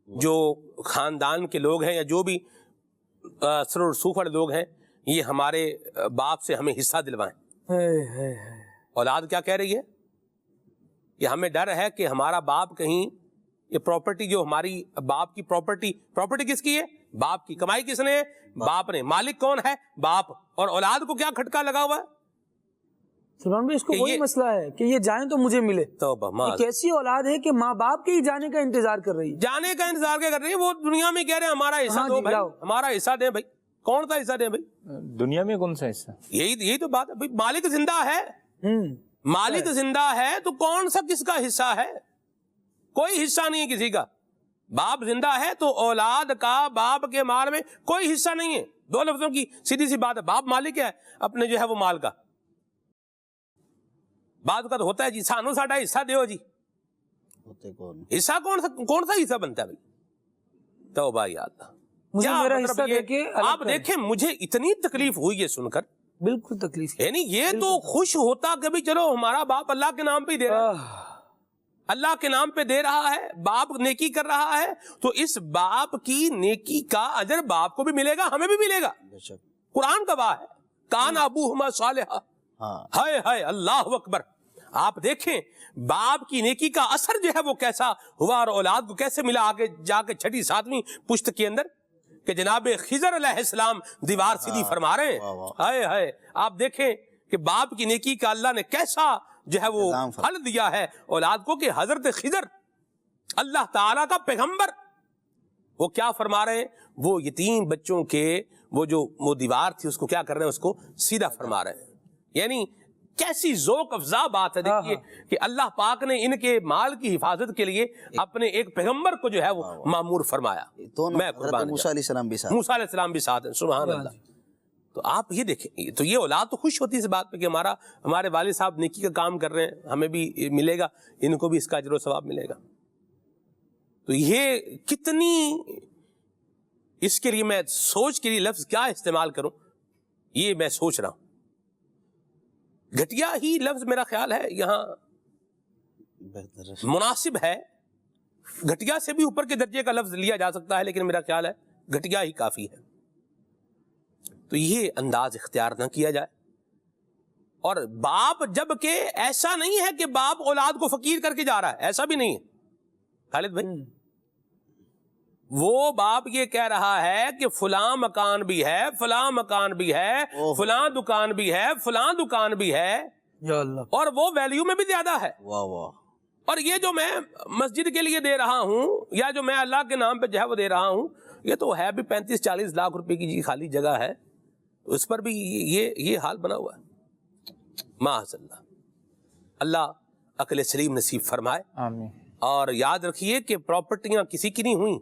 جو خاندان کے لوگ ہیں یا جو بھی سر و رسوخ والے لوگ ہیں یہ ہمارے باپ سے ہمیں حصہ دلوائیں. اولاد کیا کہہ رہی ہے کہ ہمیں ڈر ہے کہ ہمارا باپ کہیں یہ پراپرٹی جو ہماری باپ کی پراپرٹی کس کی ہے؟ باپ کی. کمائی کس نے ہے؟ باپ نے. مالک کون ہے؟ باپ. اور اولاد کو کیا کھٹکا لگا ہوا ہے؟ سلمان بھائی اس کو وہی مسئلہ ہے کہ یہ جائیں تو مجھے ملے. ایک ایسی اولاد ہے کہ ماں باپ کے ہی جانے کا انتظار کر رہی ہے. جانے کا انتظار کیا کر رہی ہے؟ وہ دنیا میں کہہ رہے ہیں ہمارا حصہ دو بھائی، ہمارا حصہ دیں بھائی. کون سا حصہ دیں بھائی؟ دنیا میں کون سا حصہ؟ یہی تو بات ہے بھائی. مالک زندہ ہے، مالک زندہ ہے تو کون سا کس کا حصہ ہے؟ کوئی حصہ نہیں ہے کسی کا. باپ زندہ ہے تو اولاد کا باپ کے مال میں کوئی حصہ نہیں ہے. دو لفظوں کی سیدھی سی بات ہے. باپ مالک ہے اپنے جو ہے وہ مال کا. بعض اوقات ہوتا ہے جی سانو ساڈا حصہ دیو جی، حصہ کون سا حصہ بنتا ہے بھائی؟ توبہ یا اللہ. مجھے میرا حصہ دے کے آپ دیکھیں مجھے اتنی تکلیف ہوئی یہ سن کر، بالکل تکلیف. یعنی یہ تو خوش ہوتا کہ بھی چلو ہمارا باپ اللہ کے نام پہ ہی دے رہا ہے، اللہ کے نام پہ دے رہا ہے، باپ نیکی کر رہا ہے تو اس باپ کی نیکی کا اجر باپ کو بھی ملے گا، ہمیں بھی ملے گا. قرآن گواہ ہے، کان ابوہما صالحا. ہائے ہائے اللہ اکبر. آپ دیکھیں باپ کی نیکی کا اثر جو ہے وہ کیسا ہوا اور اولاد کو کیسے ملا آگے جا کے 6 7ویں پشت کے اندر کہ جناب خضر علیہ السلام دیوار سیدھی فرما رہے ہیں. ہائے ہائے آپ دیکھیں کہ باپ کی نیکی کا اللہ نے کیسا جو ہے وہ پھل دیا ہے اولاد کو، کہ حضرت خضر اللہ تعالیٰ کا پیغمبر وہ کیا فرما رہے ہیں؟ وہ یتیم بچوں کے وہ دیوار تھی اس کو کیا کر رہے ہیں؟ اس کو سیدھا فرما رہے ہیں. یعنی کیسی ذوق افزا بات ہے دیکھیے کہ اللہ پاک نے ان کے مال کی حفاظت کے لیے اپنے ایک پیغمبر کو جو ہے وہ مامور فرمایا. موسیٰ علیہ السلام بھی ساتھ ہیں. سبحان اللہ. تو آپ یہ دیکھیں تو یہ اولاد تو خوش ہوتی ہے اس بات پہ کہ ہمارے والد صاحب نیکی کا کام کر رہے ہیں، ہمیں بھی ملے گا، ان کو بھی اس کا اجر و ثواب ملے گا. تو یہ کتنی اس کے لیے میں سوچ کے لیے لفظ کیا استعمال کروں، یہ میں سوچ رہا ہوں. گھٹیا ہی لفظ میرا خیال ہے یہاں مناسب ہے. گھٹیا سے بھی اوپر کے درجے کا لفظ لیا جا سکتا ہے، لیکن میرا خیال ہے گھٹیا ہی کافی ہے. تو یہ انداز اختیار نہ کیا جائے. اور باپ جب کہ ایسا نہیں ہے کہ باپ اولاد کو فقیر کر کے جا رہا ہے، ایسا بھی نہیں ہے خالد بھائی. وہ باپ یہ کہہ رہا ہے کہ فلاں مکان بھی ہے، فلاں مکان بھی ہے، فلاں دکان بھی ہے، فلاں دکان بھی ہے، یا اللہ، اور وہ ویلیو میں بھی زیادہ ہے. واہ واہ. اور یہ جو میں مسجد کے لیے دے رہا ہوں یا جو میں اللہ کے نام پہ جو ہے وہ دے رہا ہوں، یہ تو ہے بھی 35-40 لاکھ روپے کی جی خالی جگہ ہے، اس پر بھی یہ حال بنا ہوا ہے. معاذ اللہ. اللہ عقل سلیم نصیب فرمائے. آمین. اور یاد رکھیے کہ پراپرٹیاں کسی کی نہیں ہوئیں،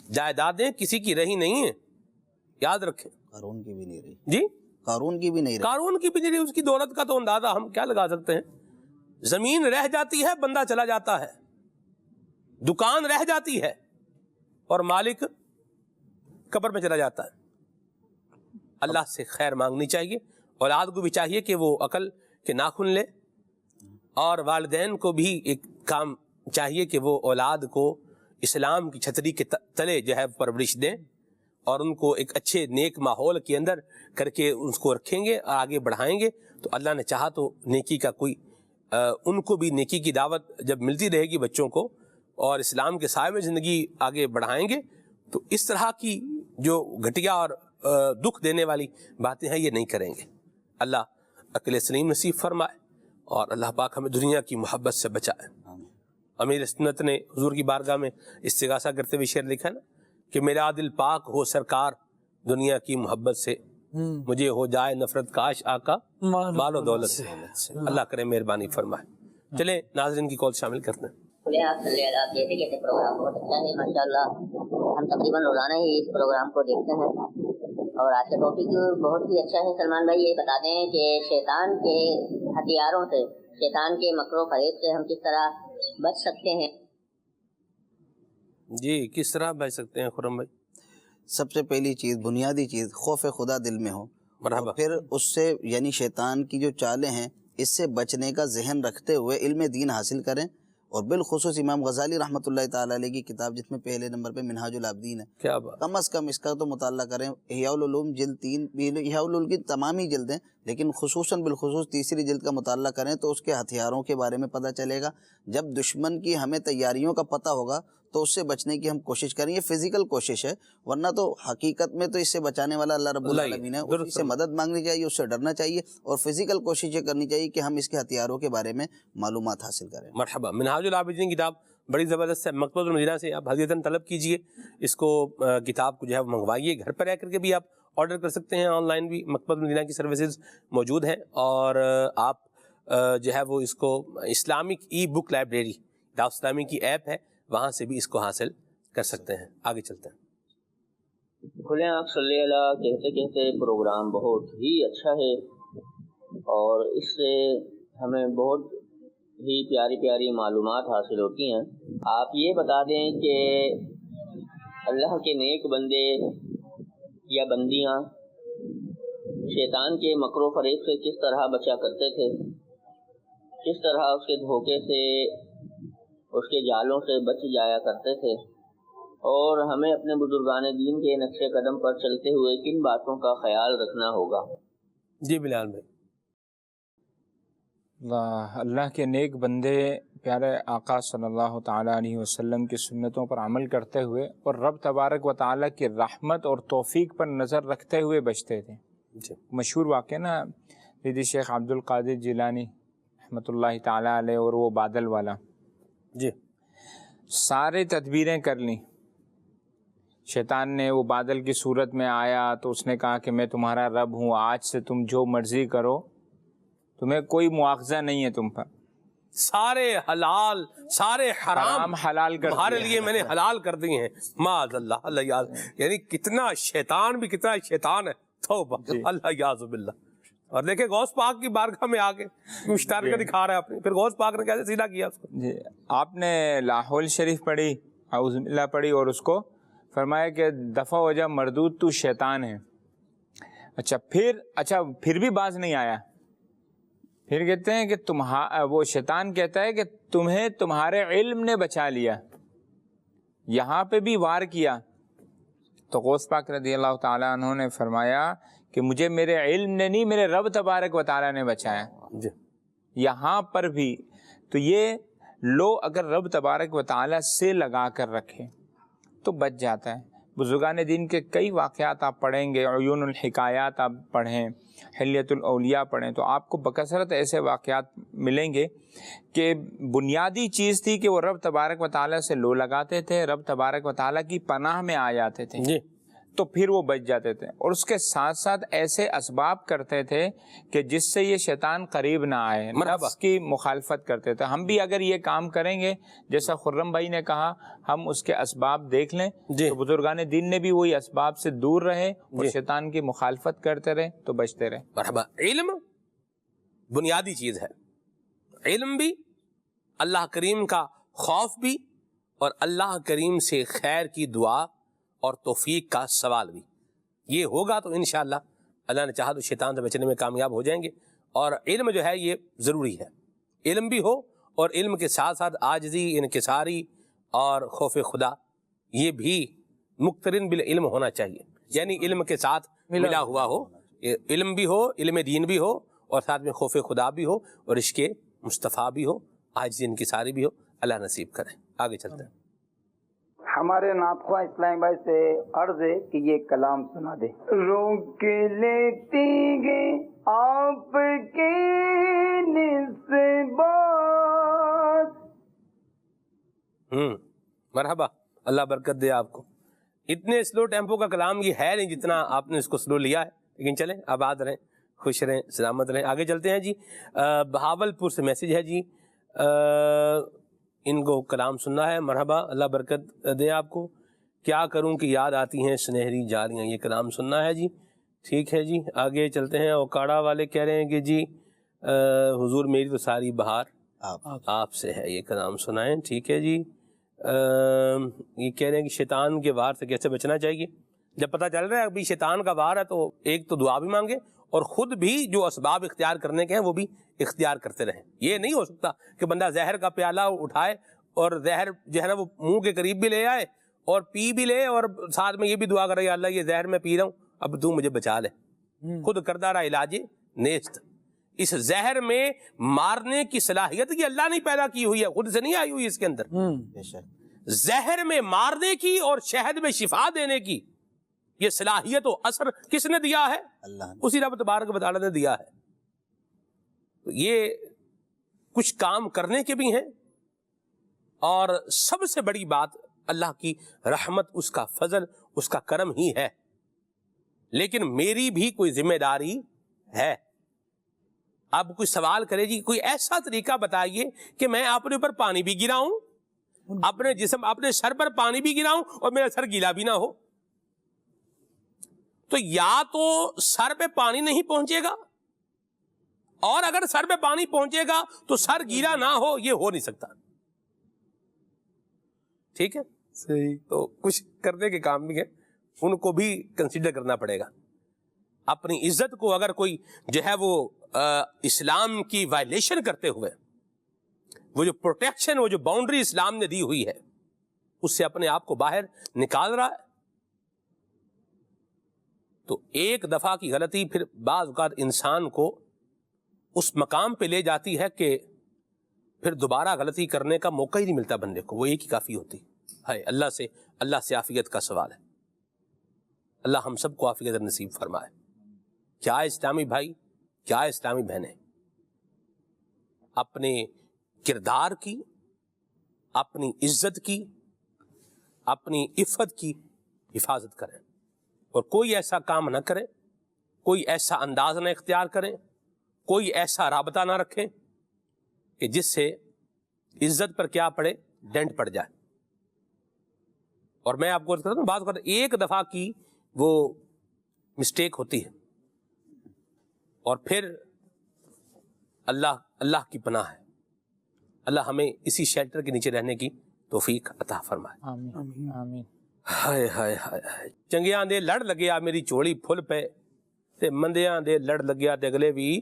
جائیدادیں کسی کی رہی نہیں ہیں. یاد رکھیں. قارون کی بھی نہیں رہی. جی قارون کی بھی نہیں رہی. قارون کی بھی نہیں رہی. اس کی دولت کا تو اندازہ ہم کیا لگا سکتے ہیں. زمین رہ جاتی ہے، بندہ چلا جاتا ہے، دکان رہ جاتی ہے اور مالک قبر میں چلا جاتا ہے. اللہ سے خیر مانگنی چاہیے. اولاد کو بھی چاہیے کہ وہ عقل کے ناخن لے، اور والدین کو بھی ایک کام چاہیے کہ وہ اولاد کو اسلام کی چھتری کے تلے جو ہے پرورش دیں، اور ان کو ایک اچھے نیک ماحول کے اندر کر کے ان کو رکھیں گے اور آگے بڑھائیں گے تو اللہ نے چاہا تو نیکی کا کوئی ان کو بھی نیکی کی دعوت جب ملتی رہے گی بچوں کو، اور اسلام کے سائے میں زندگی آگے بڑھائیں گے، تو اس طرح کی جو گھٹیا اور دکھ دینے والی باتیں ہیں یہ نہیں کریں گے. اللہ عقل سلیم نصیب فرمائے، اور اللہ پاک ہمیں دنیا کی محبت سے بچائے. امیر سنت نے حضور کی بارگاہ میں استغاثہ کرتے ہوئے شعر لکھا نا کہ میرا دل پاک ہو سرکار دنیا کی محبت سے، مجھے ہو جائے نفرت کاش آقا مال و دولت سے. اللہ کرے مہربانی فرمائے. چلیں ناظرین کی کال شامل کرتے ہیں. کیسے پروگرام بہت اچھا ہے ماشاءاللہ. ہم تقریباً روزانہ ہی اس پروگرام کو دیکھتے ہیں، اور آج کا ٹاپک بہت ہی اچھا ہے. سلمان بھائی یہ بتا دیں کہ شیطان کے ہتھیاروں سے، شیطان کے مکر و فریب سے ہم کس طرح بچ سکتے ہیں؟ جی کس طرح بچ سکتے ہیں خرم بھائی؟ سب سے پہلی چیز، بنیادی چیز، خوف خدا دل میں ہو. مرحبا. پھر اس سے یعنی شیطان کی جو چالیں ہیں اس سے بچنے کا ذہن رکھتے ہوئے علم دین حاصل کریں. اور بالخصوص امام غزالی رحمۃ اللہ تعالیٰ علیہ کی کتاب جس میں پہلے نمبر پہ منہاج العابدین ہے، کیا بات. کم از کم اس کا تو مطالعہ کریں. احیاء العلوم جلد 3، احیاء العلوم کی تمام ہی جلدیں، لیکن خصوصاً بالخصوص تیسری جلد کا مطالعہ کریں تو اس کے ہتھیاروں کے بارے میں پتہ چلے گا. جب دشمن کی ہمیں تیاریوں کا پتہ ہوگا تو اس سے بچنے کی ہم کوشش کریں. یہ فزیکل کوشش ہے، ورنہ تو حقیقت میں تو اس سے بچانے والا اللہ رب العالمین ہے. اس سے مدد مانگنی چاہیے، اس سے ڈرنا چاہیے، اور فزیکل کوشش یہ کرنی چاہیے کہ ہم اس کے ہتھیاروں کے بارے میں معلومات حاصل کریں. مرحبا. منہاج العابدین کتاب بڑی زبردست ہے، مکتبۃ المدینہ سے آپ حضرتاً طلب کیجئے اس کو، کتاب کو جو ہے منگوائیے. گھر پر رہ کر کے بھی آپ آرڈر کر سکتے ہیں، آن لائن بھی مکتبۃ المدینہ کی سروسز موجود ہیں. اور آپ جو ہے وہ اس کو اسلامک ای بک لائبریری دعوت اسلامی کی ایپ ہے، وہاں سے بھی اس کو حاصل کر سکتے ہیں. آگے چلتے ہیں. کھلے آپ صلی اللہ کہتے کہتے پروگرام بہت ہی اچھا ہے، اور اس سے ہمیں بہت ہی پیاری پیاری معلومات حاصل ہوتی ہیں. آپ یہ بتا دیں کہ اللہ کے نیک بندے یا بندیاں شیطان کے مکر و فریب سے کس طرح بچا کرتے تھے، کس طرح اس کے دھوکے سے، اس کے جالوں سے بچ جایا کرتے تھے، اور ہمیں اپنے بزرگان دین کے نقش قدم پر چلتے ہوئے کن باتوں کا خیال رکھنا ہوگا؟ جی بلال بھائی. اللہ کے نیک بندے پیارے آقا صلی اللہ تعالیٰ علیہ وسلم کی سنتوں پر عمل کرتے ہوئے اور رب تبارک و تعالیٰ کی رحمت اور توفیق پر نظر رکھتے ہوئے بچتے تھے. مشہور واقعہ نا سیدی شیخ عبد القادر جیلانی رحمۃ اللہ تعالیٰ علیہ اور وہ بادل والا، جی سارے تدبیریں کر لیں. شیطان نے وہ بادل کی صورت میں آیا تو اس نے کہا کہ میں تمہارا رب ہوں، آج سے تم جو مرضی کرو، تمہیں کوئی مواخذہ نہیں ہے تم پر. سارے حلال سارے حرام حلال کر تمہارے لیے میں نے حلال کر دیے ہیں. معاذ اللہ. اللہ یاد، یعنی کتنا شیطان بھی کتنا شیطان ہے. توبہ اللہ یاذ باللہ. اور دیکھیں غوث پاک کی بارگاہ میں آ کے مشترکہ دکھا رہا ہے اپنی، پھر غوث پاک نے کیسے سیدھا کیا اس کو. جی آپ نے لاہور شریف پڑھی، اعوذ باللہ پڑھی، اور اس کو فرمایا کہ دفع ہو جا مردود، تو شیطان ہے. اچھا پھر بھی باز نہیں آیا. پھر کہتے ہیں کہ وہ شیطان کہتا ہے کہ تمہیں تمہارے علم نے بچا لیا. یہاں پہ بھی وار کیا. تو غوث پاک رضی اللہ تعالیٰ عنہ نے فرمایا کہ مجھے میرے علم نے نہیں، میرے رب تبارک و تعالیٰ نے بچایا. یہاں پر بھی تو یہ لو اگر رب تبارک و تعالیٰ سے لگا کر رکھے تو بچ جاتا ہے. بزرگان دین کے کئی واقعات آپ پڑھیں گے، عیون الحکایات آپ پڑھیں، حلیت الاولیاء پڑھیں، تو آپ کو بکثرت ایسے واقعات ملیں گے کہ بنیادی چیز تھی کہ وہ رب تبارک و تعالیٰ سے لو لگاتے تھے، رب تبارک و تعالیٰ کی پناہ میں آ جاتے تھے تو پھر وہ بچ جاتے تھے. اور اس کے ساتھ ساتھ ایسے اسباب کرتے تھے کہ جس سے یہ شیطان قریب نہ آئے، نفس کی مخالفت کرتے تھے. ہم بھی اگر یہ کام کریں گے جیسا خرم بھائی نے کہا، ہم اس کے اسباب دیکھ لیں تو بزرگان دین نے بھی وہی اسباب سے دور رہے اور شیطان کی مخالفت کرتے رہے تو بچتے رہے. مرحبا. علم بنیادی چیز ہے. علم بھی، اللہ کریم کا خوف بھی، اور اللہ کریم سے خیر کی دعا اور توفیق کا سوال بھی. یہ ہوگا تو انشاءاللہ اللہ نے چاہا تو شیطان سے بچنے میں کامیاب ہو جائیں گے. اور علم جو ہے یہ ضروری ہے. علم بھی ہو اور علم کے ساتھ ساتھ عاجزی، انکساری اور خوف خدا یہ بھی مقترن بالعلم ہونا چاہیے. یعنی علم کے ساتھ ملا ہوا ہو، علم بھی ہو، علم دین بھی ہو، اور ساتھ میں خوف خدا بھی ہو، اور عشق مصطفیٰ بھی ہو، عاجزی انکساری بھی ہو. اللہ نصیب کرے. آگے چلتے ہیں. ہمارے ناطخواں اسلام بھائی سے عرض ہے کہ یہ کلام سنا دے. روک لیتی گے آپ کی نسبت. مرحبا. اللہ برکت دے آپ کو. اتنے سلو ٹیمپو کا کلام یہ ہے نہیں جتنا آپ نے اس کو سلو لیا ہے، لیکن چلیں آباد رہیں، خوش رہیں، سلامت رہیں. آگے چلتے ہیں جی. بہاول پور سے میسج ہے جی، ان کو کلام سننا ہے. مرحبا. اللہ برکت دے آپ کو. کیا کروں کہ یاد آتی ہیں سنہری جالیاں. یہ کلام سننا ہے جی. ٹھیک ہے جی. آگے چلتے ہیں. اوکاڑا والے کہہ رہے ہیں کہ جی حضور میری تو ساری بہار آپ سے ہے، یہ کلام سنائیں. ٹھیک ہے جی. یہ کہہ رہے ہیں کہ شیطان کے وار سے کیسے بچنا چاہیے. جب پتہ چل رہا ہے ابھی شیطان کا وار ہے تو ایک تو دعا بھی مانگے اور خود بھی جو اسباب اختیار کرنے کے ہیں وہ بھی اختیار کرتے رہیں. یہ نہیں ہو سکتا کہ بندہ زہر کا پیالہ اٹھائے اور زہر جو ہے نا وہ منہ کے قریب بھی لے آئے اور پی بھی لے اور ساتھ میں یہ بھی دعا کرے یا اللہ یہ زہر میں پی رہا ہوں اب تو مجھے بچا لے. خود کردہ رہا علاج نیست. اس زہر میں مارنے کی صلاحیت کی اللہ نے پیدا کی ہوئی ہے، خود سے نہیں آئی ہوئی اس کے اندر. زہر میں مارنے کی اور شہد میں شفا دینے کی یہ صلاحیت و اثر کس نے دیا ہے؟ اللہ. اسی رب تبارک و تعالی نے دیا ہے. یہ کچھ کام کرنے کے بھی ہیں، اور سب سے بڑی بات اللہ کی رحمت، اس کا فضل، اس کا کرم ہی ہے. لیکن میری بھی کوئی ذمہ داری ہے. آپ کوئی سوال کرے جی کوئی ایسا طریقہ بتائیے کہ میں اپنے اوپر پانی بھی گراؤں، اپنے جسم اپنے سر پر پانی بھی گراؤں اور میرا سر گیلا بھی نہ ہو. تو یا تو سر پہ پانی نہیں پہنچے گا، اور اگر سر پہ پانی پہنچے گا تو سر گیلا نہ ہو، یہ ہو نہیں سکتا. ٹھیک ہے صحیح. تو کچھ کرنے کے کام بھی ہیں، ان کو بھی کنسیڈر کرنا پڑے گا. اپنی عزت کو اگر کوئی جو ہے وہ اسلام کی وائلیشن کرتے ہوئے وہ جو پروٹیکشن، وہ جو باؤنڈری اسلام نے دی ہوئی ہے اس سے اپنے آپ کو باہر نکال رہا ہے، تو ایک دفعہ کی غلطی پھر بعض اوقات انسان کو اس مقام پہ لے جاتی ہے کہ پھر دوبارہ غلطی کرنے کا موقع ہی نہیں ملتا بندے کو. وہ ایک ہی کافی ہوتی ہے. اللہ سے عافیت کا سوال ہے. اللہ ہم سب کو عافیت نصیب فرمائے. کیا اسلامی بھائی، کیا اسلامی بہنیں اپنے کردار کی، اپنی عزت کی، اپنی عفت کی حفاظت کریں، اور کوئی ایسا کام نہ کریں، کوئی ایسا انداز نہ اختیار کریں، کوئی ایسا رابطہ نہ رکھیں کہ جس سے عزت پر کیا پڑے، ڈنٹ پڑ جائے. اور میں آپ کو کہتا ہوں بات کرتا ہوں، ایک دفعہ کی وہ مسٹیک ہوتی ہے اور پھر اللہ کی پناہ ہے. اللہ ہمیں اسی شیلٹر کے نیچے رہنے کی توفیق عطا فرمائے. آمین آمین. ਹਾਏ ਹਾਏ ਹਾਏ ਹਾਏ। ਚੰਗਿਆਂ ਦੇ ਲੜ ਲੱਗਿਆ ਮੇਰੀ ਝੋਲੀ ਫੁੱਲ ਪਏ ਤੇ ਮੰਦਿਆਂ ਦੇ ਲੜ ਲੱਗਿਆ ਤੇ ਅਗਲੇ ਵੀ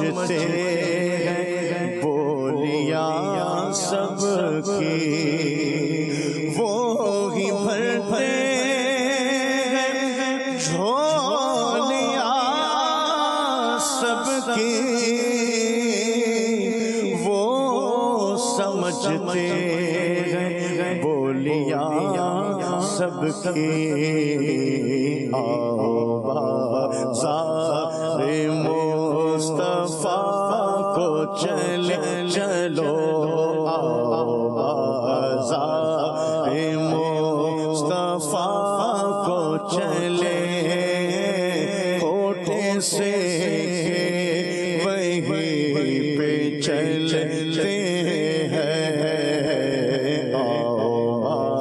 سمجھتے ہیں بولیاں سب کی، وہی بھرتے ہیں جھولیاں سب کی، وہ سمجھتے ہیں بولیاں سب کی، بازار مصطفیٰ کو چلو، بازار مصطفیٰ کو چلے، کوٹے سے وہیں پہ چلتے ہیں،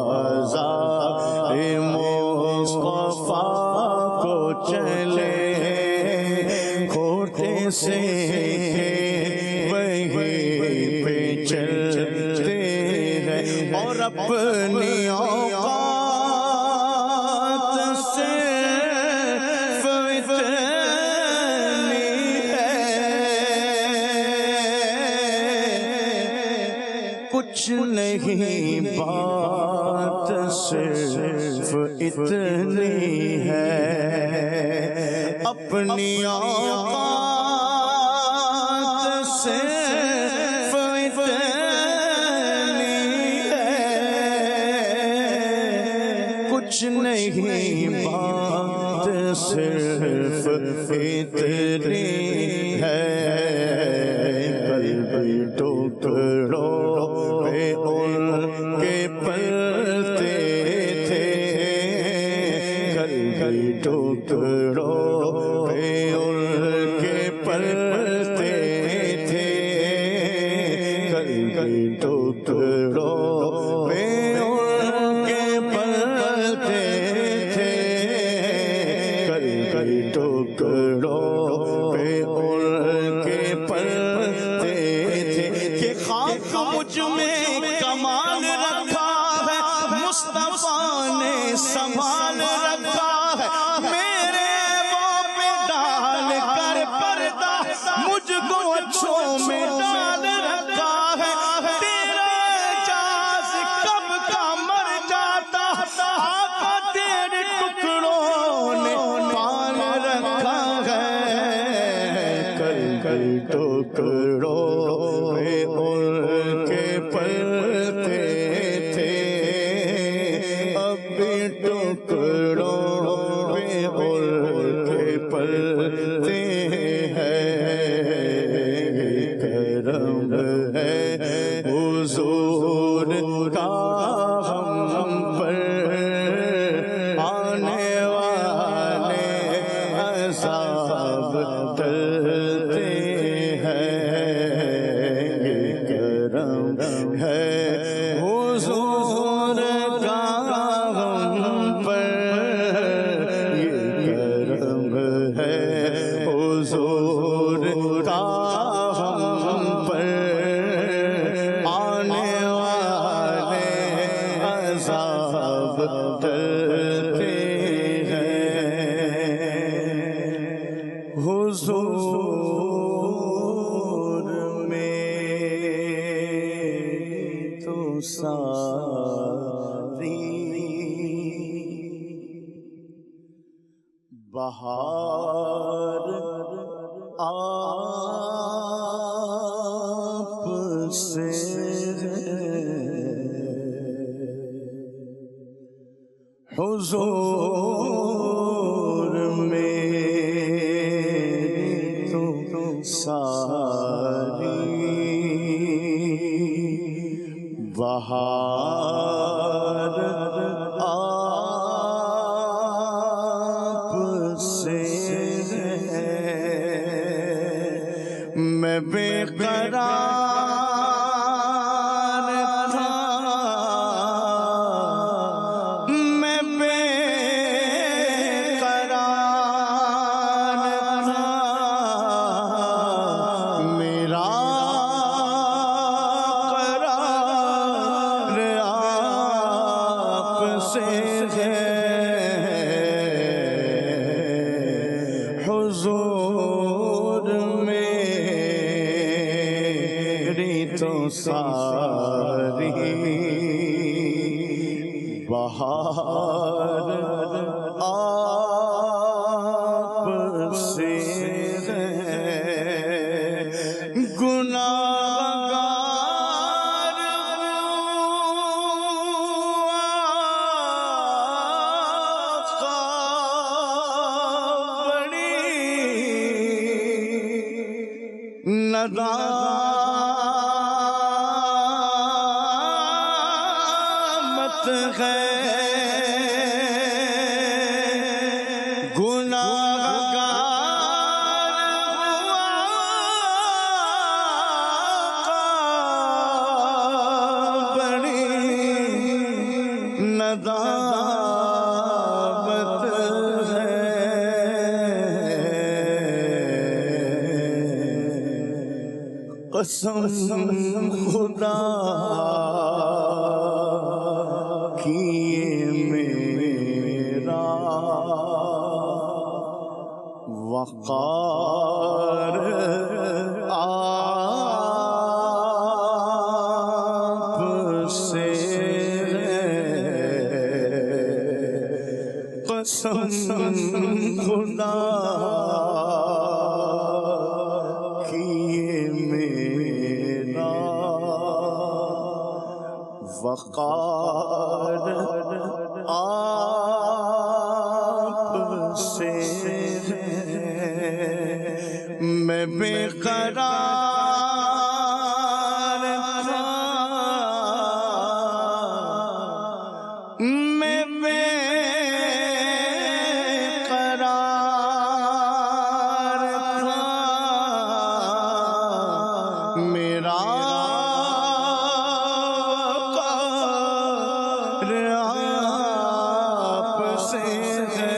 بازار مصطفیٰ کو چلے، کوٹے سے وہیں پہ چلتے ہیں، اور اپنی اوقات سے کچھ نہیں، بات صرف اتنی ہے، اپنی اوقات صرف اتنی ہے، کچھ نہیں، بات صرف اتنی ہے، قلب ٹکڑوں پہ ان کے پلتے تھے، قلب ٹکڑوں پہ ان کے پلتے تھے، قلب ٹکڑوں پہ ان کے پلتے تھے، قلب ٹکڑوں پہ ان کے پلتے تھے، کہ خاک مجھ میں کمال رکھا ہے، مصطفیٰ نے سنبھال رکھا ہے، میرے وہ پہ ڈال کر پردہ مجھ کو اچھوں میں ڈال رکھا ہے، تیرا اعجاز کب کا مر جاتا، آقا تیرے ٹکڑوں نے پال رکھا ہے، کل ٹکڑوں پہ ان کے پلتے تھے، اب بھی ٹکڑوں پہ ان کے پلتے ہیں، کرم ہے حضور کا ہم پر، آنے والے عذاب ٹلتے ہیں، کرم ہے حضور کا ہم پر، یہ کرم ہے حضور کا ہم پر، آنے والے عذاب ٹلتے ہیں، حضور میں تو ساری بہار آپ سے حضور میں تو ساری بہار آپ سے میں بے قرار تھا، میں بے قرار تھا، میرا قرار آپ سے ہے، حضور میں ساری بہار آپ سے ہے، گناہگار آقا بڑی ندامت ہے، ندامت ہے، قسم خدا کی میرا وقار آپ سے قسم خدا کی میرا وقار آپ سے میں بے قرار تھا، میں بے قرار تھا، میرا وقار آپ سے ہے،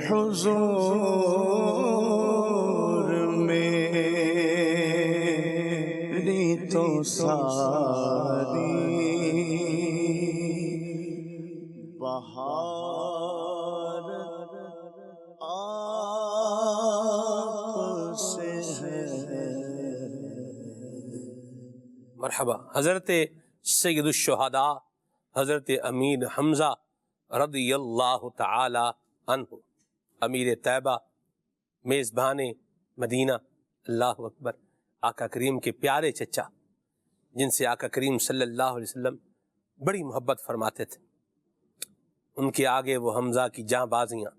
حضور میری تو ساری بہار آپ سے ہے۔ مرحبا۔ حضرت سید الشہداء حضرت امیر حمزہ رضی اللہ تعالی عنہ، امیر طیبہ، میزبان مدینہ، اللہ اکبر، آقا کریم کے پیارے چچا، جن سے آقا کریم صلی اللہ علیہ وسلم بڑی محبت فرماتے تھے، ان کے آگے وہ حمزہ کی جاں بازیاں۔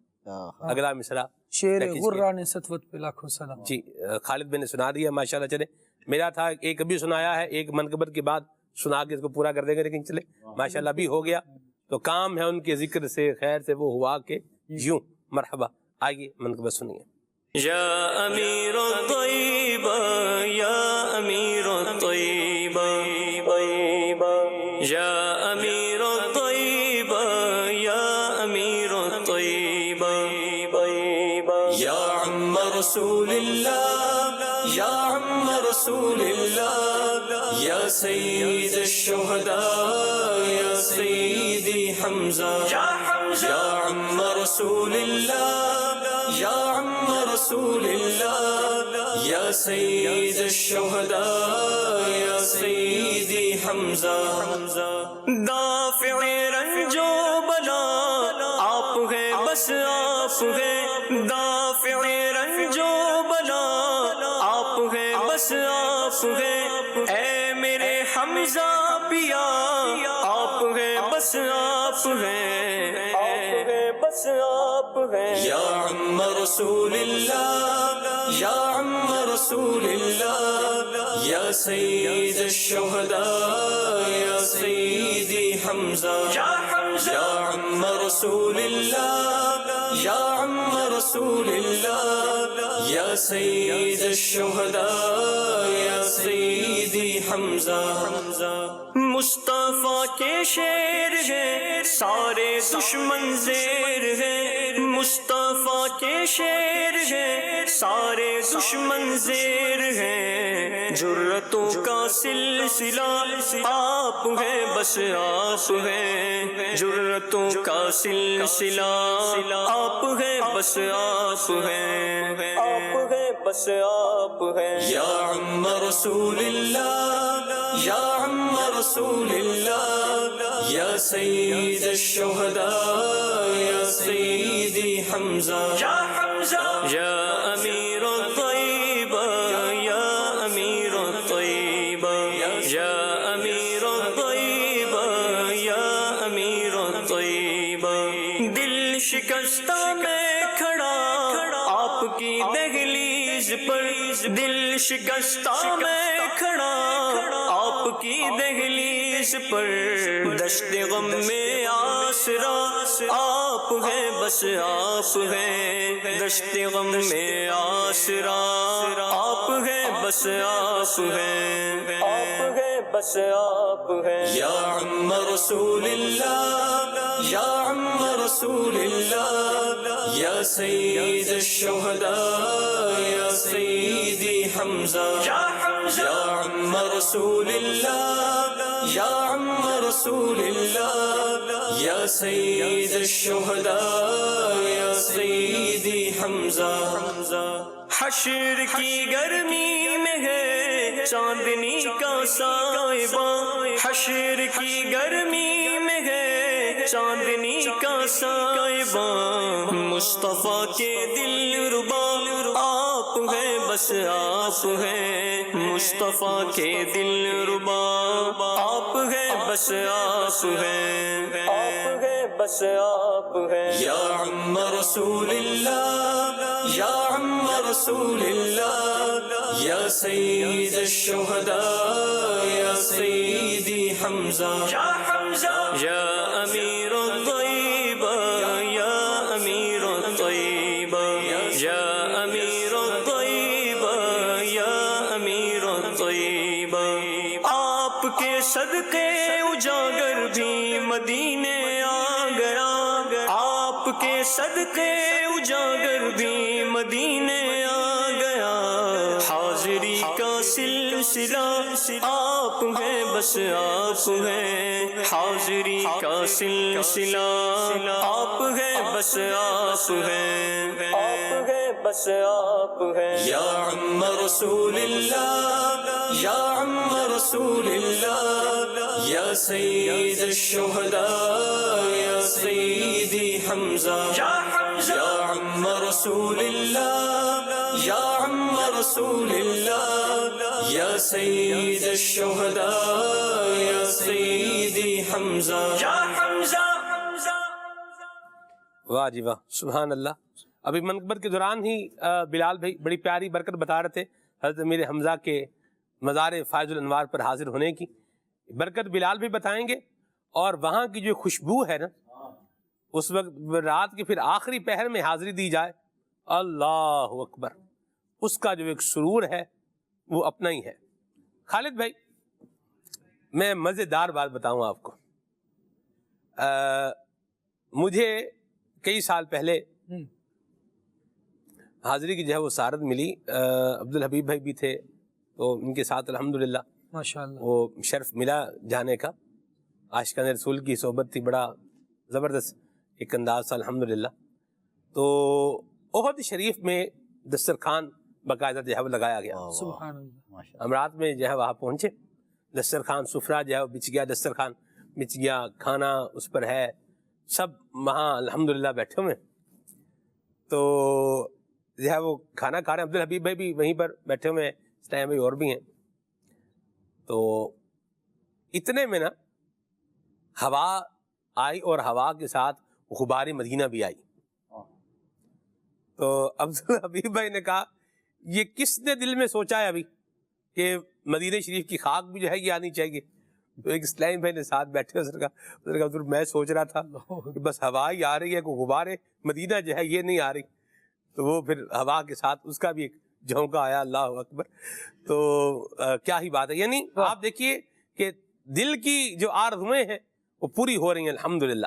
اگلا مصرع شیر غران سطوت پہ لاکھوں سلام۔ جی خالد بن نے سنا دیا، ماشاءاللہ۔ چلے میرا تھا ایک ابھی سنایا ہے، ایک منقبت کے بعد سنا کے اس کو پورا کر دیں گے، لیکن چلے ماشاءاللہ ابھی ہو گیا تو کام ہے ان کے ذکر سے، خیر سے وہ ہوا کہ یوں۔ مرحبا، آئیے منقبت سنیے۔ یا امیر الطیبہ یا امیر الطیبہ، یا امیر الطیبہ یا امیر الطیبہ، یا عم رسول اللہ یا عم رسول اللہ، یا سید الشہداء یا سیدی حمزہ، یا عم رسول اللہ یا عم رسول اللہ، یا سید الشہداء یا سیدی حمزہ، دافع رنج و بلا آپ ہیں، بس آپ ہیں، دافع رنج و بلا آپ ہیں، بس آپ ہیں، اے میرے حمزہ پیا آپ ہیں، بس آپ ہیں، بس آپ ہیں، یا عم رسول اللہ یا عم رسول اللہ، یا سید الشہداء یا سیدی حمزہ، یا عم رسول اللہ یا عم رسول اللہ، یا سید الشہداء یا سیدی حمزہ، مصطفیٰ کے شیر ہیں سارے دشمن زیر ہیں، مصطفیٰ کے شیر ہیں سارے دشمن زیر ہیں، جرتوں کا سلسلہ آپ ہیں، بس آپ ہیں، جرتوں کا سلسلہ آپ ہیں، بس آپ ہیں، آپ ہیں، بس آپ ہیں یا عم رسول اللہ یا عم رسول اللہ یا سید الشہداء یا سیدی حمزہ یا حمزہ یا امیر الطیبہ یا امیر الطیبہ یا امیر الطیبہ یا امیر الطیبہ دل شکستہ میں کھڑا آپ کی دہلیز پر دل شکستہ میں کھڑا آپ کی دہلیز پر دشت غم میں آسرا آپ ہیں بس آپ ہیں دشت غم میں آسرا آپ ہیں بس آپ ہیں آپ ہیں بس آپ ہیں یا عم رسول اللہ یا عم رسول اللہ یا سید الشہداء یا سیدی حمزہ یا حمزہ یا عم رسول اللہ یا عم رسول اللہ یا سید الشہداء یا سیدی حمزہ حشر کی گرمی میں ہے چاندنی کا سائبہ حشر کی گرمی میں ہے چاندنی کا سائبہ مصطفیٰ کے دل ربا آپ ہیں بس آپ ہیں مصطفیٰ کے دل ربا آپ ہیں بس آپ ہیں آپ ہیں بس آپ ہیں یا عم رسول اللہ یا عم رسول اللہ یا سید الشہداء یا سیدی حمزہ یا حمزہ یا امیر الطیبہ یا امیر الطیبہ یا امیر الطیبہ یا امیر الطیبہ آپ کے صدقے اجاگر بھی مدینے آ گیا آپ کے صدقے اجاگر بھی مدینے آ گیا حاضری کا سلسلہ آپ ہیں بس آپ ہیں حاضری کا سلسلہ آپ ہیں بس آپ ہیں آپ ہیں بس آپ ہیں یا عم رسول اللہ یا عم رسول اللہ یا سید الشہداء یا سیدی حمزہ یا حمزہ یا عم رسول اللہ یا عم رسول اللہ یا سید الشہداء یا سیدی حمزہ یا حمزہ واہ جی واہ سبحان اللہ. ابھی منقبت کے دوران ہی بلال بھائی بڑی پیاری برکت بتا رہے تھے حضرت امیر حمزہ کے مزار فائز الانوار پر حاضر ہونے کی برکت بلال بھی بتائیں گے. اور وہاں کی جو خوشبو ہے نا اس وقت رات کے پھر آخری پہر میں حاضری دی جائے اللہ اکبر اس کا جو ایک سرور ہے وہ اپنا ہی ہے. خالد بھائی میں مزیدار بات بتاؤں آپ کو. مجھے کئی سال پہلے حاضری کی جو ہے وہ سعادت ملی. عبدالحبیب بھائی بھی تھے تو ان کے ساتھ الحمدللہ ماشاءاللہ وہ شرف ملا جانے کا. عاشقان رسول کی صحبت تھی, بڑا زبردست ایک انداز تھا الحمدللہ. تو احد شریف میں دسترخوان باقاعدہ جو ہے وہ لگایا گیا. سبحان اللہ. امرات میں جو ہے وہاں پہنچے, دسترخوان سفرہ جو ہے وہ بچ گیا, دسترخوان بچ گیا, کھانا اس پر ہے, سب وہاں الحمدللہ بیٹھے ہوئے. تو جو ہے وہ کھانا کھا رہے ہیں. عبدالحبیب بھائی بھی وہیں پر بیٹھے ہوئے ہیں اس ٹائم بھی, اور بھی ہیں. تو اتنے میں نا ہوا آئی اور ہوا کے ساتھ غبار مدینہ بھی آئی. تو عبدالحبیب بھائی نے کہا یہ کس نے دل میں سوچا ہے ابھی کہ مدینہ شریف کی خاک بھی جو ہے یہ آنی چاہیے. تو ایک اسلام بھائی نے ساتھ بیٹھے حضرت میں سوچ رہا تھا کہ بس ہوا ہی آ رہی ہے, کوئی غبار مدینہ جو ہے یہ نہیں آ رہی. تو وہ پھر ہوا کے ساتھ اس کا بھی ایک جھونکا آیا. اللہ اکبر. تو کیا ہی بات ہے. یعنی آپ دیکھیے کہ دل کی جو آرزویں ہیں وہ پوری ہو رہی ہیں الحمدللہ.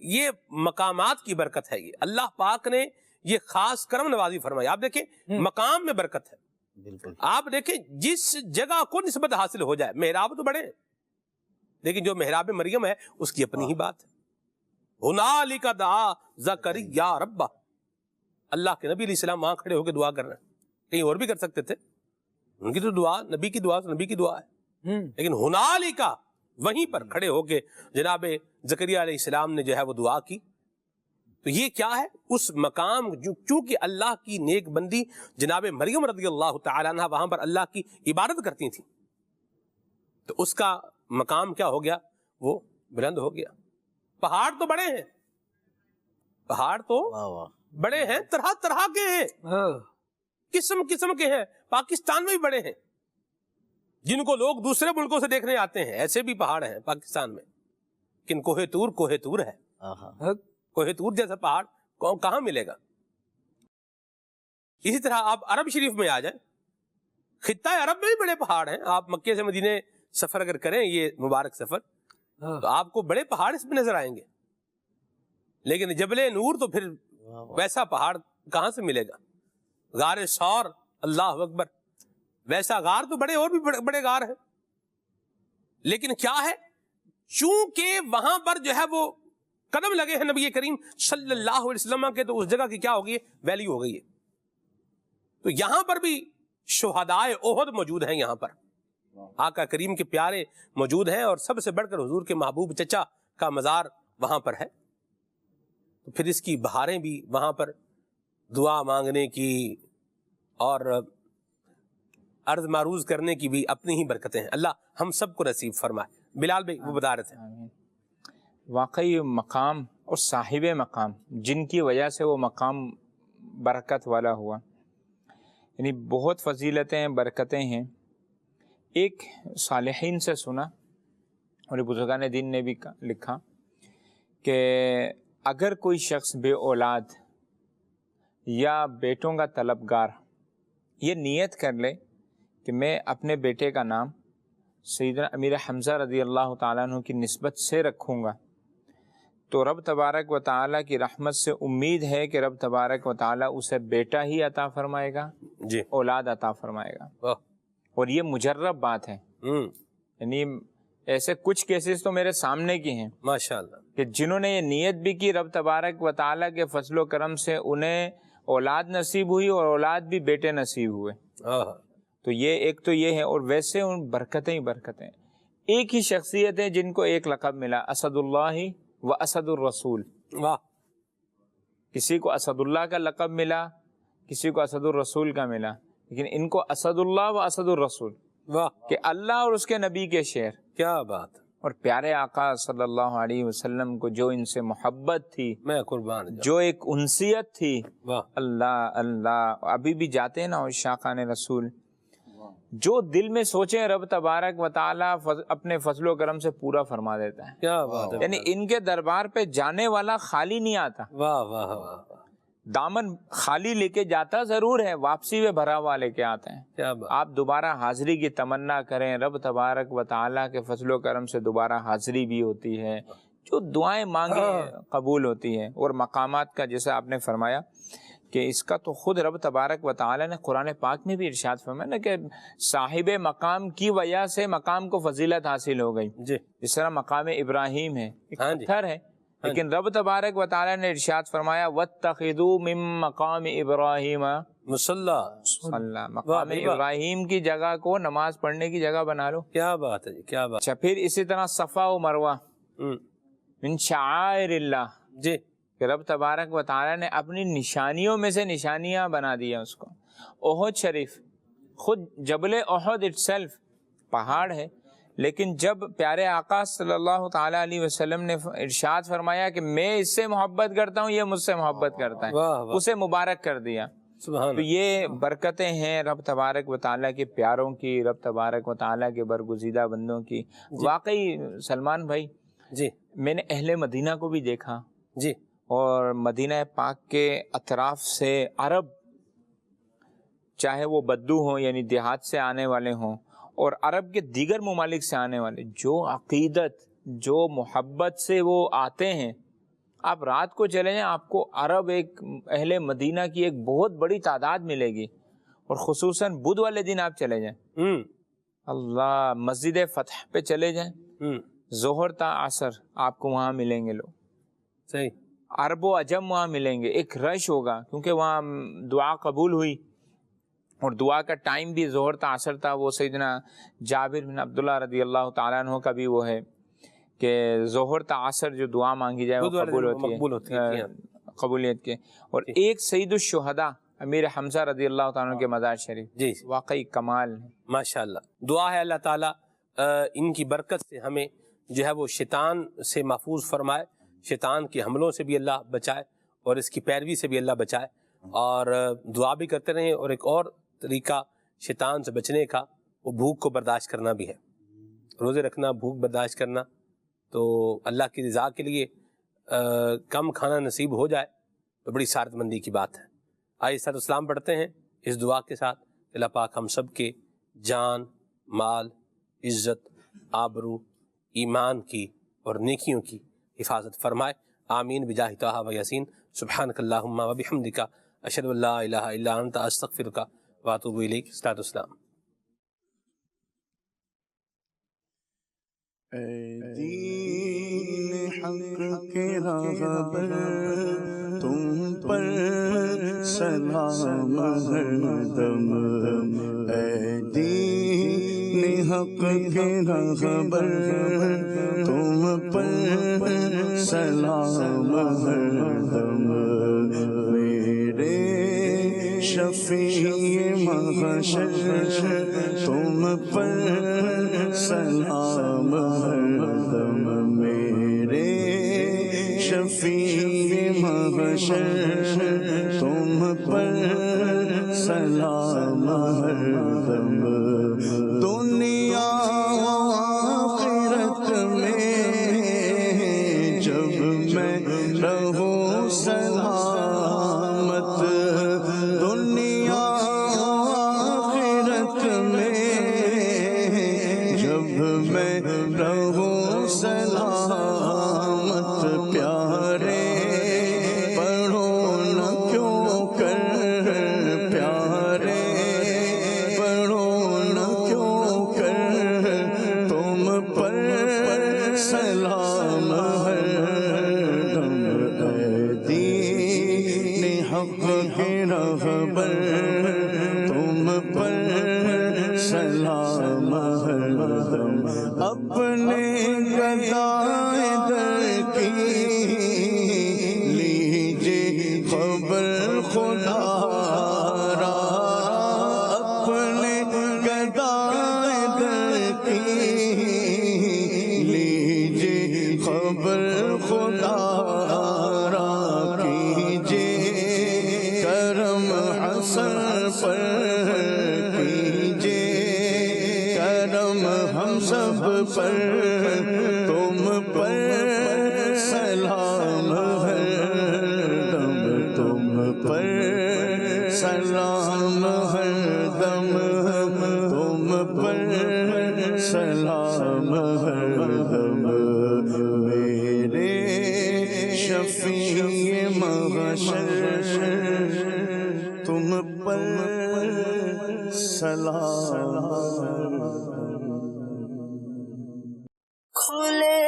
یہ مقامات کی برکت ہے. یہ اللہ پاک نے یہ خاص کرم نوازی فرمائی. آپ دیکھیں مقام میں برکت ہے. بالکل آپ دیکھیں جس جگہ کو نسبت حاصل ہو جائے, محراب تو بڑے ہیں لیکن جو محراب مریم ہے اس کی اپنی ہی بات ہے. ہنالک دعا زکریا ربہ. اللہ کے نبی علیہ السلام وہاں کھڑے ہو کے دعا کر رہے ہیں. کہیں اور بھی کر سکتے تھے. ان کی تو دعا نبی کی دعا ہے. لیکن ہنالکا وہیں پر کھڑے ہو کے جناب زکریا علیہ السلام نے جو ہے وہ دعا کی. تو یہ کیا ہے؟ اس مقام چونکہ اللہ کی نیک بندی جناب مریم رضی اللہ تعالیٰ عنہ وہاں پر اللہ کی عبادت کرتی تھیں، تو اس کا مقام کیا ہو گیا؟ وہ بلند ہو گیا. پہاڑ تو بڑے ہیں، پہاڑ تو بڑے ہیں، طرح طرح کے ہیں، قسم قسم کے ہیں. پاکستان میں بھی بڑے ہیں جن کو لوگ دوسرے ملکوں سے دیکھنے آتے ہیں. ایسے بھی پہاڑ ہیں پاکستان میں. لیکن کوہ تور ہے. کوہ تور جیسا پہاڑ کہاں ملے گا؟ اسی طرح آپ عرب شریف میں آ جائیں، خطہ عرب میں بھی بڑے پہاڑ ہیں. آپ مکے سے مدینے سفر اگر کریں، یہ مبارک سفر، تو آپ کو بڑے پہاڑ اس میں نظر آئیں گے. لیکن جبل نور تو پھر ویسا پہاڑ کہاں سے ملے گا؟ غار ثور، اللہ اکبر، ویسا غار تو بڑے اور بھی بڑے غار ہیں. لیکن کیا ہے؟ چونکہ وہاں پر جو ہے وہ قدم لگے ہیں نبی کریم صلی اللہ علیہ وسلم کے، تو اس جگہ کی کیا ہو گئی ہے؟ ویلیو ہو گئی ہے. تو یہاں پر بھی شہدائے احد موجود ہیں. یہاں پر آقا کریم کے پیارے موجود ہیں، اور سب سے بڑھ کر حضور کے محبوب چچا کا مزار وہاں پر ہے. تو پھر اس کی بہاریں بھی وہاں پر دعا مانگنے کی اور عرض معروض کرنے کی بھی اپنی ہی برکتیں ہیں. اللہ ہم سب کو نصیب فرمائے. بلال بھائی وہ بتا رہے تھے. واقعی مقام اور صاحب مقام جن کی وجہ سے وہ مقام برکت والا ہوا، یعنی بہت فضیلتیں برکتیں ہیں. ایک صالحین سے سنا اور بزرگان دین نے بھی لکھا کہ اگر کوئی شخص بے اولاد یا بیٹوں کا طلبگار یہ نیت کر لے کہ میں اپنے بیٹے کا نام سیدنا امیر حمزہ رضی اللہ تعالیٰ عنہ کی نسبت سے رکھوں گا، تو رب تبارک و تعالیٰ کی رحمت سے امید ہے کہ رب تبارک و تعالیٰ اسے بیٹا ہی عطا فرمائے گا، جی اولاد عطا فرمائے گا. اور یہ مجرب بات ہے. یعنی ایسے کچھ کیسز تو میرے سامنے کی ہیں ماشاءاللہ کہ جنہوں نے یہ نیت بھی کی، رب تبارک و تعالیٰ کے فضل و کرم سے انہیں اولاد نصیب ہوئی اور اولاد بھی بیٹے نصیب ہوئے. تو یہ ایک تو یہ ہے. اور ویسے ان برکتیں ہی برکتیں. ایک ہی شخصیت ہے جن کو ایک لقب ملا، اسد اللہ و اسد الرسول. واہ. کسی کو اسد اللہ کا لقب ملا، کسی کو اسد الرسول کا ملا، لیکن ان کو اسد اللہ و اسد الرسول. واہ. کہ اللہ اور اس کے نبی کے شعر. کیا بات. اور پیارے آقا صلی اللہ علیہ وسلم کو جو ان سے محبت تھی، میں قربان جاؤں. جو ایک انسیت تھی، واہ. اللہ اللہ. ابھی بھی جاتے ہیں نا اور شاقان رسول، جو دل میں سوچیں رب تبارک و تعالیٰ اپنے فضل و کرم سے پورا فرما دیتا ہے. کیا بات ہے. یعنی ان کے دربار پہ جانے والا خالی نہیں آتا. واہ واہ واہ. دامن خالی لے کے جاتا ضرور ہے، واپسی میں بھرا ہوا لے کے آتے ہیں. کیا بات. آپ دوبارہ حاضری کی تمنا کریں، رب تبارک و تعالیٰ کے فضل و کرم سے دوبارہ حاضری بھی ہوتی ہے، جو دعائیں مانگے قبول ہوتی ہیں. اور مقامات کا جیسے آپ نے فرمایا کہ اس کا تو خود رب تبارک و تعالیٰ نے قرآن پاک میں بھی ارشاد فرمایا نا کہ صاحب مقام کی وجہ سے مقام کو فضیلت حاصل ہو گئی. جی. جس طرح مقام ابراہیم ہے، ایک ہاں جی. پتھر ہے، لیکن رب تبارک و تعالیٰ نے ارشاد فرمایا وَاتَّخِذُوا مِن مَقَامِ إِبْرَاهِيمَ مُصَلَّى. مقام ابراہیم کی جگہ کو نماز پڑھنے کی جگہ بنا لو. کیا بات ہے جی. کیا بات. اچھا پھر اسی طرح صفا و مروہ من شعائر اللہ. جی. کہ رب تبارک و تعالیٰ نے اپنی نشانیوں میں سے نشانیاں بنا دیا اس کو. احد شریف، خود جبل احد اٹسیلف پہاڑ ہے، لیکن جب پیارے آقا صلی اللہ تعالیٰ علیہ وسلم نے ارشاد فرمایا کہ میں اس سے محبت کرتا ہوں، یہ مجھ سے محبت کرتا ہے، اسے مبارک کر دیا. تو یہ برکتیں ہیں رب تبارک و تعالیٰ کے پیاروں کی، رب تبارک و تعالیٰ کے برگزیدہ بندوں کی. واقعی سلمان بھائی، جی میں نے اہل مدینہ کو بھی دیکھا، جی، اور مدینہ پاک کے اطراف سے عرب، چاہے وہ بدو ہوں یعنی دیہات سے آنے والے ہوں، اور عرب کے دیگر ممالک سے آنے والے، جو عقیدت، جو محبت سے وہ آتے ہیں. آپ رات کو چلے جائیں، آپ کو عرب ایک اہل مدینہ کی ایک بہت بڑی تعداد ملے گی. اور خصوصاً بدھ والے دن آپ چلے جائیں، اللہ، مسجد فتح پہ چلے جائیں، ظہر تا عصر آپ کو وہاں ملیں گے لوگ. صحیح. عرب و عجم وہاں ملیں گے. ایک رش ہوگا کیونکہ وہاں دعا قبول ہوئی. اور دعا کا ٹائم بھی ظہر تا عصر تھا. وہ سیدنا جابر بن عبداللہ رضی اللہ تعالیٰ عنہ کا بھی وہ ہے کہ ظہر تا عصر جو دعا مانگی جائے وہ قبول ہوتی ہے قبولیت کے. اور ایک سید الشہداء امیر حمزہ رضی اللہ تعالیٰ عنہ کے مزار شریف جی واقعی کمال ہے. ماشاءاللہ. دعا ہے اللہ تعالیٰ ان کی برکت سے ہمیں جو ہے وہ شیطان سے محفوظ فرمائے، شیطان کے حملوں سے بھی اللہ بچائے اور اس کی پیروی سے بھی اللہ بچائے. اور دعا بھی کرتے رہیں. اور ایک اور طریقہ شیطان سے بچنے کا وہ بھوک کو برداشت کرنا بھی ہے. روزے رکھنا، بھوک برداشت کرنا، تو اللہ کی رضا کے لیے کم کھانا نصیب ہو جائے تو بڑی سعادت مندی کی بات ہے. آئیے صلاۃ والسلام پڑھتے ہیں اس دعا کے ساتھ. اللہ پاک ہم سب کے جان، مال، عزت، آبرو، ایمان کی اور نیکیوں کی حفاظت فرمائے. آمین بجاہ طہ و یاسین. سبحانک اللہم و بحمدک، اشہد ان لا الہ الا انت، استغفرک و اتوب الیک. صلاۃ والسلام. اے دین حق کے راہبر، تم پر سلام ہر دم. اے دین حق کے راہبر، تم پر سلام ہر دم. میرے شفیع محشر، تم پر سلام ہر دم. میرے شفیع محشر، تم پر سلام ہر دم. دنیا آخرت میں جب میں رہوں سلامت، دنیا آخرت میں جب میں رہوں سلامت. پیارے پڑھو نہ کیوں کر، پیارے پڑھو نہ کیوں کر، تم پر سلام ہر دم. اے دین حق کے راہبر، تم پر سلام ہر دم. اپنے گدائے در کی لیجے خبر خدا را. اپنے گدائے در کی لیجے خبر خدا را. کیجے کرم حسن پر، کیجے کرم ہم سب پر. تم پر سلام ہر دم، تم پر سلام ہر دم، تم پر سلام ہر دم. میرے شفیع محشر، تم پر سلام. کھلے